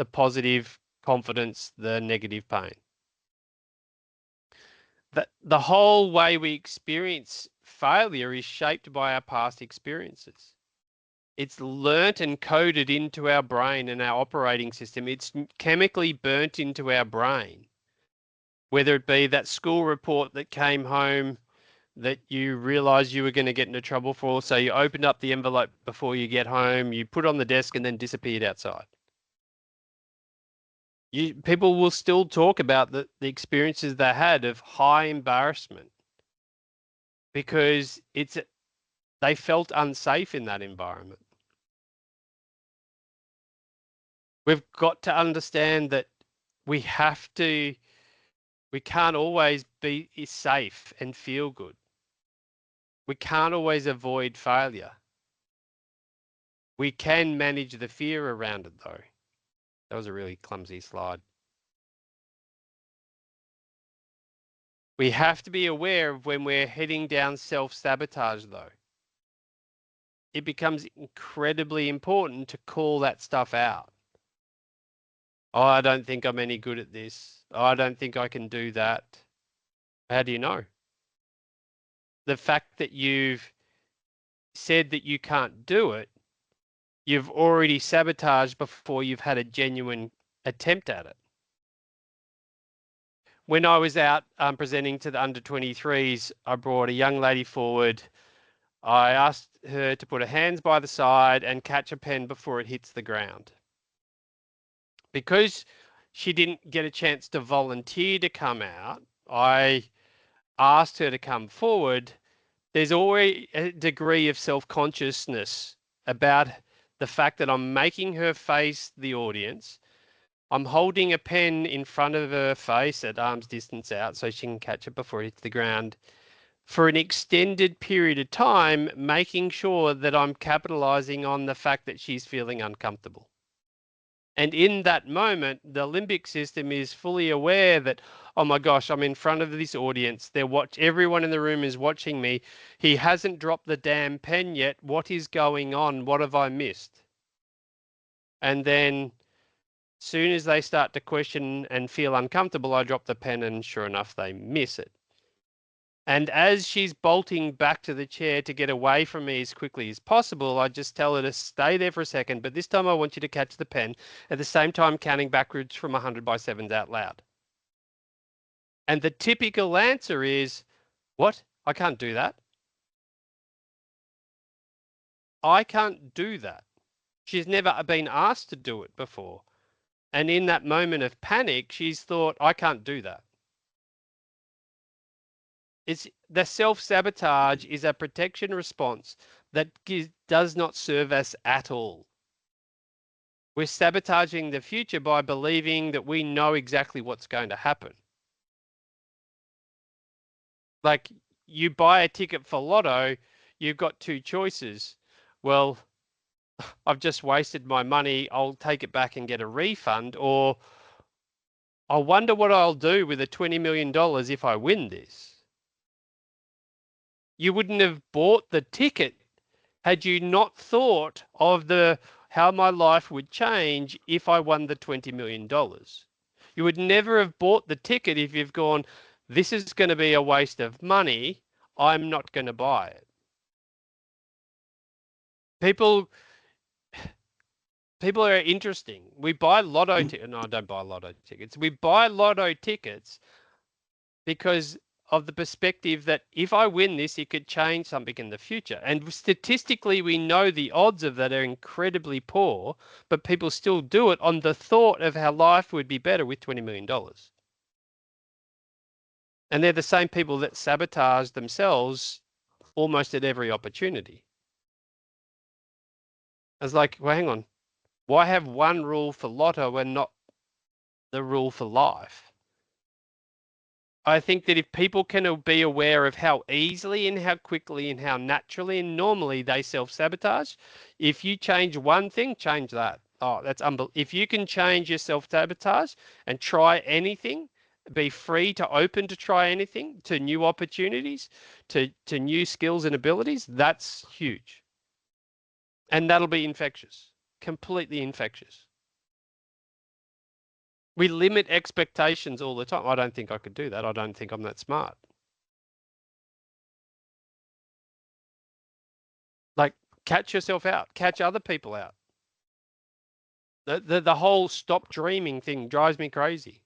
positive confidence, the negative pain. The whole way we experience failure is shaped by our past experiences. It's learnt and coded into our brain and our operating system. It's chemically burnt into our brain, whether it be that school report that came home that you realized you were going to get into trouble for. So you opened up the envelope before you get home, you put it on the desk and then disappeared outside. People will still talk about the experiences they had of high embarrassment because they felt unsafe in that environment. We've got to understand that we can't always be safe and feel good. We can't always avoid failure. We can manage the fear around it though. That was a really clumsy slide. We have to be aware of when we're heading down self-sabotage though. It becomes incredibly important to call that stuff out. Oh, I don't think I'm any good at this. Oh, I don't think I can do that. How do you know? The fact that you've said that you can't do it, you've already sabotaged before you've had a genuine attempt at it. When I was out presenting to the under 23s, I brought a young lady forward. I asked her to put her hands by the side and catch a pen before it hits the ground. Because she didn't get a chance to volunteer to come out, I asked her to come forward. There's always a degree of self-consciousness about the fact that I'm making her face the audience. I'm holding a pen in front of her face at arm's distance out so she can catch it before it hits the ground for an extended period of time, making sure that I'm capitalizing on the fact that she's feeling uncomfortable. And in that moment, the limbic system is fully aware that, oh my gosh, I'm in front of this audience. Everyone in the room is watching me. He hasn't dropped the damn pen yet. What is going on? What have I missed? And then soon as they start to question and feel uncomfortable, I drop the pen and sure enough, they miss it. And as she's bolting back to the chair to get away from me as quickly as possible, I just tell her to stay there for a second. But this time I want you to catch the pen at the same time counting backwards from 100 by 7s out loud. And the typical answer is, what? I can't do that. I can't do that. She's never been asked to do it before. And in that moment of panic, she's thought, I can't do that. The self-sabotage is a protection response that does not serve us at all. We're sabotaging the future by believing that we know exactly what's going to happen. Like you buy a ticket for lotto, you've got two choices. Well, I've just wasted my money. I'll take it back and get a refund. Or I wonder what I'll do with the $20 million if I win this. You wouldn't have bought the ticket had you not thought of how my life would change if I won the $20 million. You would never have bought the ticket if you've gone, this is going to be a waste of money. I'm not going to buy it. People are interesting. We buy lotto tickets. No, I don't buy lotto tickets. We buy lotto tickets because of the perspective that if I win this, it could change something in the future. And statistically, we know the odds of that are incredibly poor, but people still do it on the thought of how life would be better with $20 million. And they're the same people that sabotage themselves almost at every opportunity. It's like, well, hang on. Why have one rule for lotto and not the rule for life? I think that if people can be aware of how easily and how quickly and how naturally and normally they self-sabotage, if you change one thing, change that. Oh, that's unbelievable. If you can change your self-sabotage and try anything, be free to open to try anything, to new opportunities, to new skills and abilities, that's huge. And that'll be infectious, completely infectious. We limit expectations all the time. I don't think I could do that. I don't think I'm that smart. Like, catch yourself out, catch other people out. The whole stop dreaming thing drives me crazy.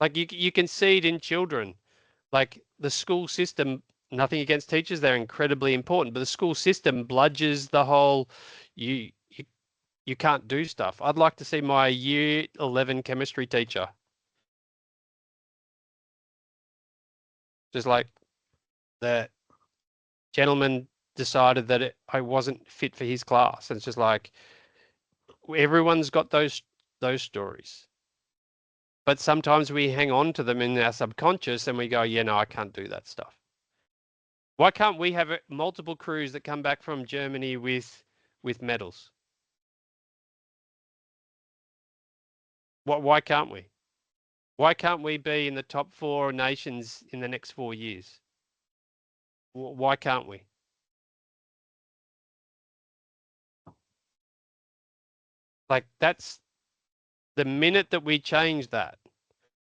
Like you can see it in children. Like the school system, nothing against teachers, they're incredibly important, but the school system bludges the whole you can't do stuff. I'd like to see my year 11 chemistry teacher. Just like the gentleman decided that I wasn't fit for his class. And it's just like everyone's got those stories. But sometimes we hang on to them in our subconscious and we go, yeah, no, I can't do that stuff. Why can't we have multiple crews that come back from Germany with medals? Why can't we? Why can't we be in the top 4 nations in the next 4 years? Why can't we? Like that's the minute that we change that,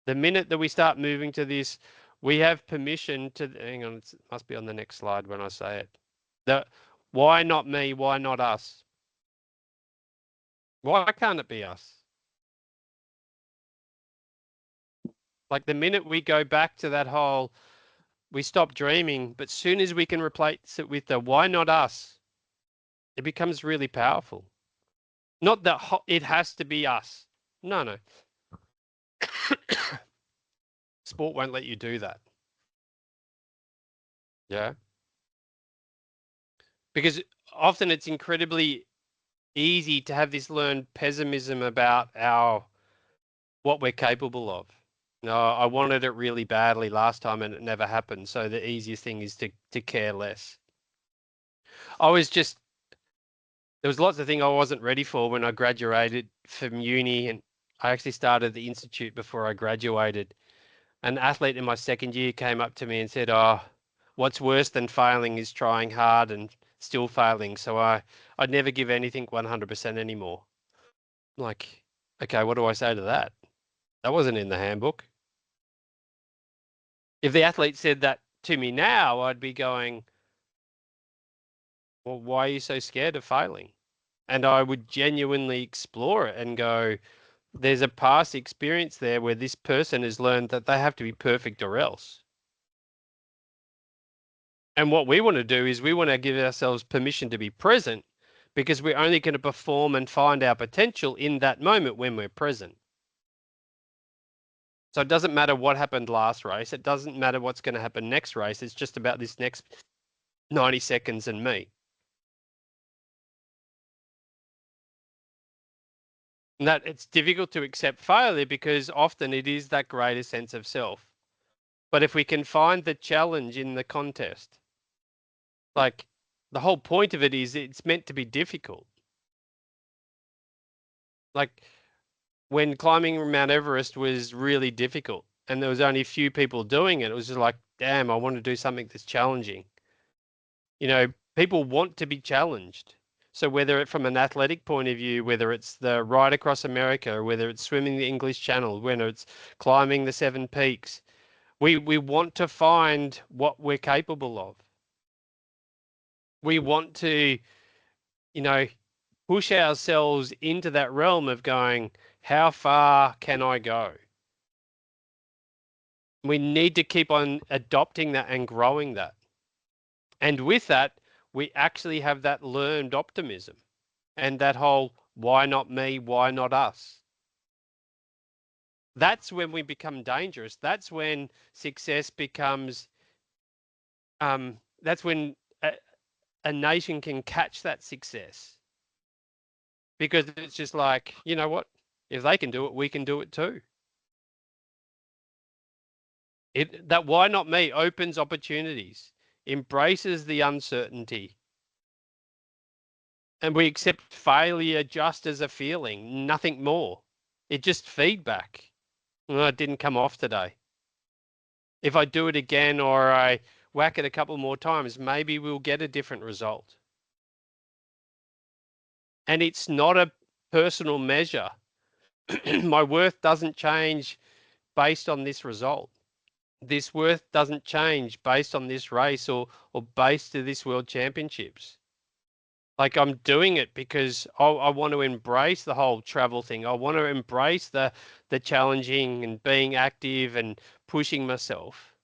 the minute that we start moving to this, we have permission to, hang on, it must be on the next slide when I say it. Why not me? Why not us? Why can't it be us? Like the minute we go back to that whole, we stop dreaming, but soon as we can replace it with the why not us, it becomes really powerful. Not that it has to be us. No. Sport won't let you do that. Yeah. Because often it's incredibly easy to have this learned pessimism about what we're capable of. No, I wanted it really badly last time and it never happened. So the easiest thing is to care less. There was lots of things I wasn't ready for when I graduated from uni, and I actually started the institute before I graduated. An athlete in my second year came up to me and said, "Oh, what's worse than failing is trying hard and still failing. So I'd never give anything 100% anymore." I'm like, okay, what do I say to that? That wasn't in the handbook. If the athlete said that to me now, I'd be going, well, why are you so scared of failing? And I would genuinely explore it and go, there's a past experience there where this person has learned that they have to be perfect or else. And what we want to do is we want to give ourselves permission to be present, because we're only going to perform and find our potential in that moment when we're present. So it doesn't matter what happened last race. It doesn't matter what's going to happen next race. It's just about this next 90 seconds and me. And that it's difficult to accept failure because often it is that greater sense of self. But if we can find the challenge in the contest, like the whole point of it is it's meant to be difficult. Like when climbing Mount Everest was really difficult and there was only a few people doing it, it was just like, damn, I want to do something that's challenging. You know, people want to be challenged. So whether it's from an athletic point of view, whether it's the ride across America, or whether it's swimming the English Channel, whether it's climbing the 7 Peaks, we want to find what we're capable of. We want to, you know, push ourselves into that realm of going, how far can I go? We need to keep on adopting that and growing that. And with that, we actually have that learned optimism and that whole, why not me? Why not us? That's when we become dangerous. That's when success becomes, that's when a nation can catch that success. Because it's just like, you know what? If they can do it, we can do it too. That why not me opens opportunities, embraces the uncertainty. And we accept failure just as a feeling, nothing more. It's just feedback. Well, it didn't come off today. If I do it again or I whack it a couple more times, maybe we'll get a different result. And it's not a personal measure. My worth doesn't change based on this result. This worth doesn't change based on this race or based to this World Championships. Like I'm doing it because I want to embrace the whole travel thing. I want to embrace the challenging and being active and pushing myself.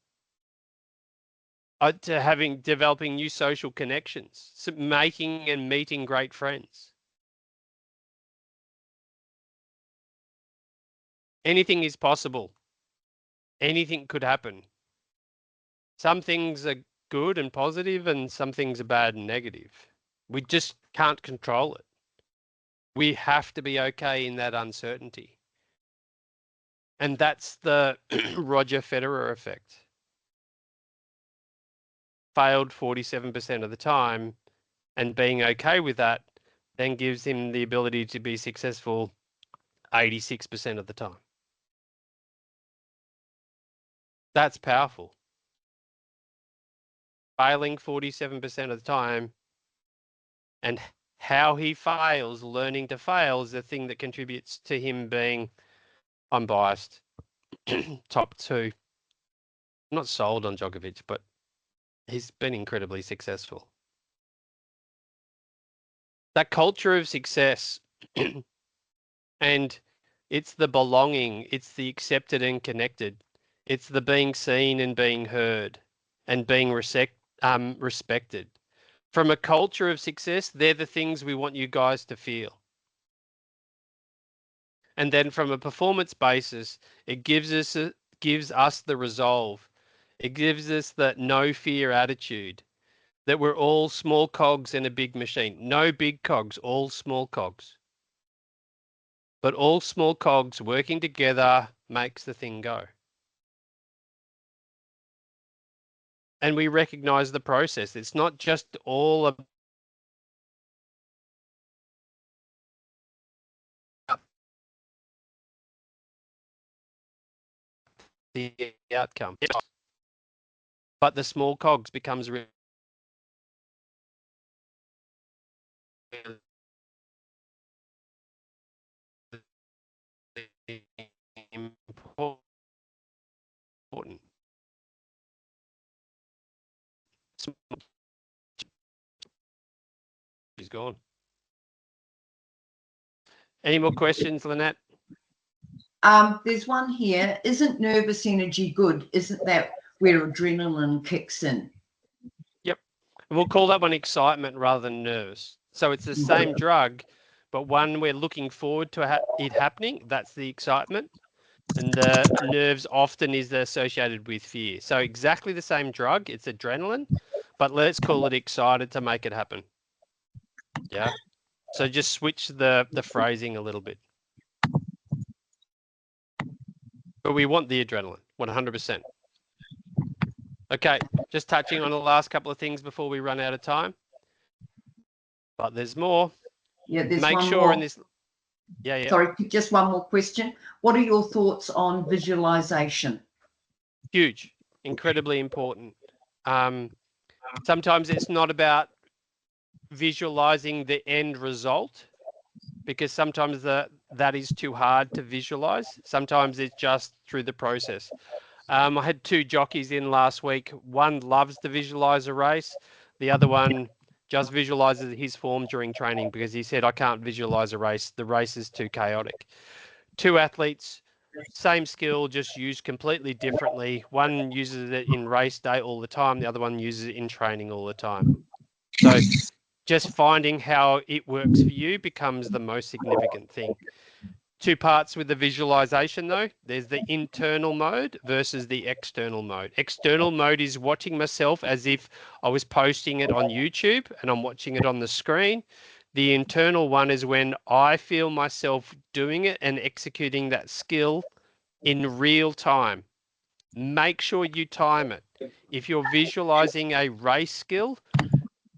to developing new social connections, making and meeting great friends. Anything is possible. Anything could happen. Some things are good and positive, and some things are bad and negative. We just can't control it. We have to be okay in that uncertainty. And that's the Roger Federer effect. Failed 47% of the time, and being okay with that then gives him the ability to be successful 86% of the time. That's powerful. Failing 47% of the time, and how he fails, learning to fail, is the thing that contributes to him being, I'm biased, top two. I'm not sold on Djokovic, but he's been incredibly successful. That culture of success, and it's the belonging, it's the accepted and connected, it's the being seen and being heard and being respected. From a culture of success, they're the things we want you guys to feel. And then from a performance basis, it gives us the resolve. It gives us that no fear attitude, that we're all small cogs in a big machine. No big cogs, all small cogs. But all small cogs working together makes the thing go. And we recognize the process. It's not just all about the outcome, but the small cogs becomes really important. He's gone. Any more questions, Lynette? There's one here. Isn't nervous energy good? Isn't that where adrenaline kicks in? Yep. And we'll call that one excitement rather than nerves. So it's the same drug, but one we're looking forward to it happening. That's the excitement. And the nerves often is associated with fear. So exactly the same drug. It's adrenaline, but let's call it excited to make it happen. Yeah. So just switch the phrasing a little bit. But we want the adrenaline, 100%. Okay, just touching on the last couple of things before we run out of time. But there's more. Yeah, there's Make one sure more. in this. Yeah. Sorry, just one more question. What are your thoughts on visualization? Huge, incredibly important. Sometimes it's not about visualizing the end result, because sometimes that is too hard to visualize. Sometimes it's just through the process. I had two jockeys in last week. One loves to visualize a race. The other one just visualizes his form during training because he said, I can't visualize a race. The race is too chaotic. Two athletes, same skill, just used completely differently. One uses it in race day all the time. The other one uses it in training all the time. So just finding how it works for you becomes the most significant thing. Two parts with the visualization though. There's the internal mode versus the external mode. External mode is watching myself as if I was posting it on YouTube and I'm watching it on the screen. The internal one is when I feel myself doing it and executing that skill in real time. Make sure you time it. If you're visualizing a race skill,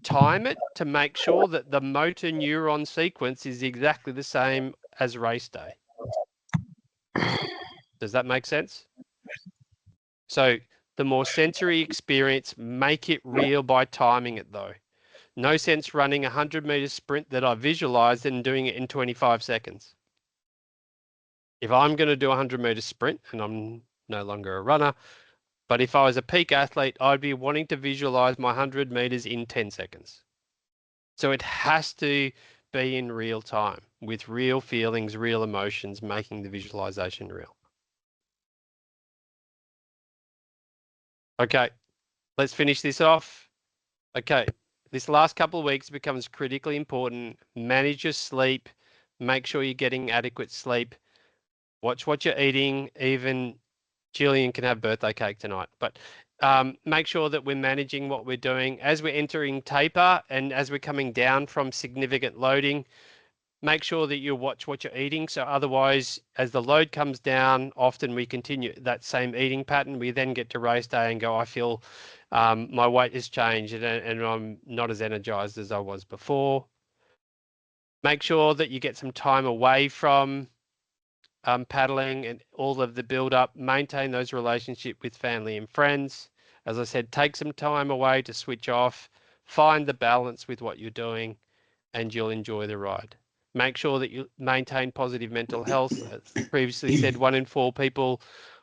time it to make sure that the motor neuron sequence is exactly the same as race day. Does that make sense? So the more sensory experience, make it real by timing it though. No sense running a 100-meter sprint that I visualized and doing it in 25 seconds. If I'm going to do a 100-meter sprint, and I'm no longer a runner, but if I was a peak athlete, I'd be wanting to visualize my 100 meters in 10 seconds. So it has to be in real time with real feelings, real emotions, making the visualization real. Okay. let's finish this off. Okay, this last couple of weeks becomes critically important. Manage your sleep. Make sure you're getting adequate sleep. Watch what you're eating. Even Jillian can have birthday cake tonight. But make sure that we're managing what we're doing. As we're entering taper and as we're coming down from significant loading, make sure that you watch what you're eating. So otherwise, as the load comes down, often we continue that same eating pattern. We then get to race day and go, I feel my weight has changed and I'm not as energized as I was before. Make sure that you get some time away from paddling and all of the build up. Maintain those relationships with family and friends. As I said, take some time away to switch off, find the balance with what you're doing, and you'll enjoy the ride. Make sure that you maintain positive mental health. As previously said, 1 in 4 people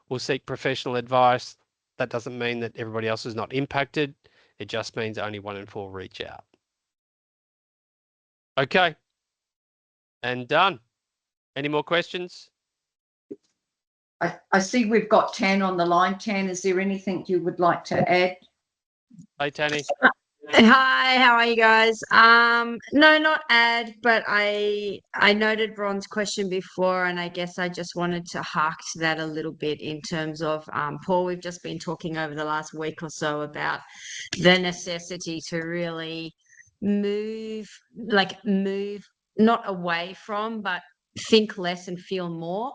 will seek professional advice. That doesn't mean that everybody else is not impacted. It just means only 1 in 4 reach out. Okay. And done. Any more questions? I see we've got Tan on the line. Tan, is there anything you would like to add? Hey, Tanny. Hi, how are you guys? No, not add, but I noted Ron's question before, and I guess I just wanted to hark to that a little bit in terms of Paul. We've just been talking over the last week or so about the necessity to really move not away from, but think less and feel more,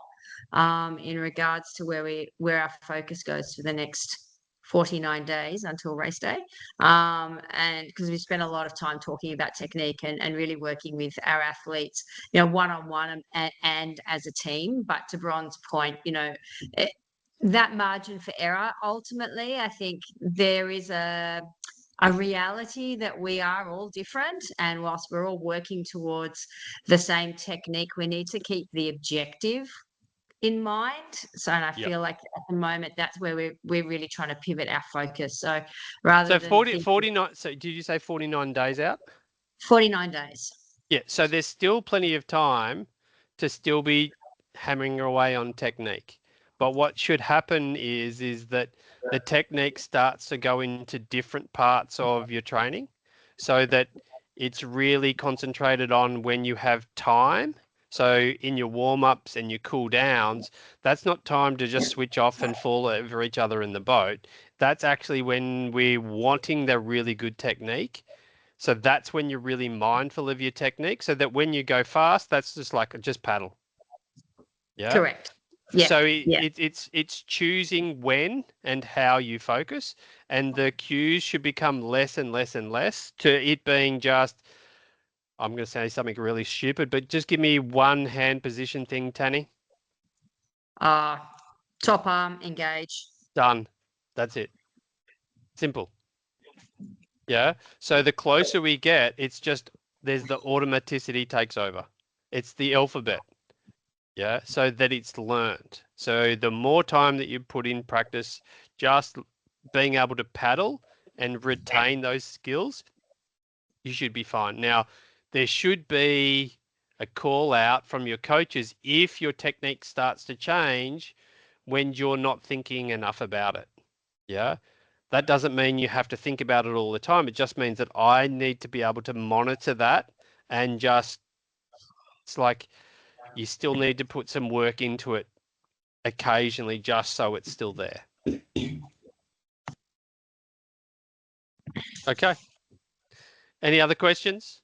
in regards to where our focus goes for the next 49 days until race day. And because we spent a lot of time talking about technique and really working with our athletes, one-on-one and as a team. But to Bron's point, that margin for error, ultimately, I think there is a reality that we are all different, and whilst we're all working towards the same technique, we need to keep the objective in mind. So, and I feel like at the moment that's where we're really trying to pivot our focus. So rather So than 49. So did you say 49 days out? 49 days. Yeah. So there's still plenty of time to still be hammering away on technique. But what should happen is that the technique starts to go into different parts of your training, so that it's really concentrated on when you have time. So in your warm-ups and your cool downs, that's not time to just switch off and fall over each other in the boat. That's actually when we're wanting the really good technique. So that's when you're really mindful of your technique, so that when you go fast, that's just paddle. Yeah. Correct. Yeah. So Yeah. it's choosing when and how you focus, and the cues should become less and less and less to it being just, I'm going to say something really stupid, but just give me one hand position thing, Tanny. Top arm, engage. Done. That's it. Simple. Yeah. So the closer we get, it's just there's the automaticity takes over. It's the alphabet. Yeah. So that it's learned. So the more time that you put in practice, just being able to paddle and retain those skills, you should be fine. Now, there should be a call out from your coaches if your technique starts to change when you're not thinking enough about it. Yeah. That doesn't mean you have to think about it all the time. It just means that I need to be able to monitor that and just, it's like you still need to put some work into it occasionally just so it's still there. Okay. Any other questions?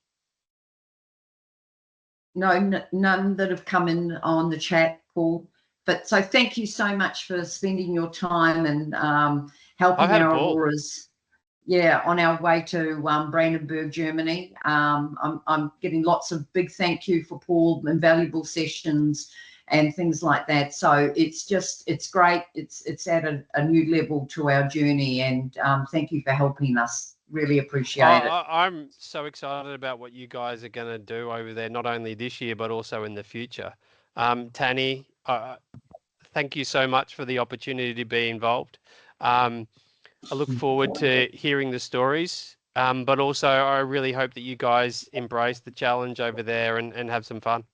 No, none that have come in on the chat, Paul. But so thank you so much for spending your time and helping our Auroras. Yeah, on our way to Brandenburg, Germany. I'm getting lots of big thank you for Paul, invaluable sessions and things like that. So it's great. It's at a new level to our journey, and thank you for helping us. Really appreciate it. I'm so excited about what you guys are going to do over there, not only this year, but also in the future. Tanny, thank you so much for the opportunity to be involved. I look forward to hearing the stories, but also I really hope that you guys embrace the challenge over there and have some fun.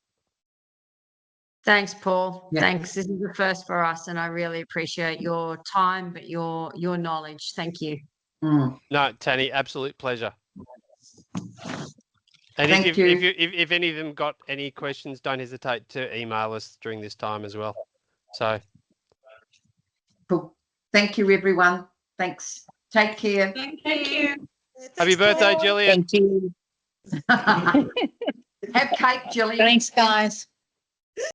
Thanks, Paul. Yeah. Thanks. This is the first for us, and I really appreciate your time, but your knowledge. Thank you. Mm. No, Tanny, absolute pleasure. And Thank you. if any of them got any questions, don't hesitate to email us during this time as well. So Cool. Thank you, everyone. Thanks. Take care. Thank you. happy birthday, Gillian. Thank you. Have cake, Jillian. Thanks, guys.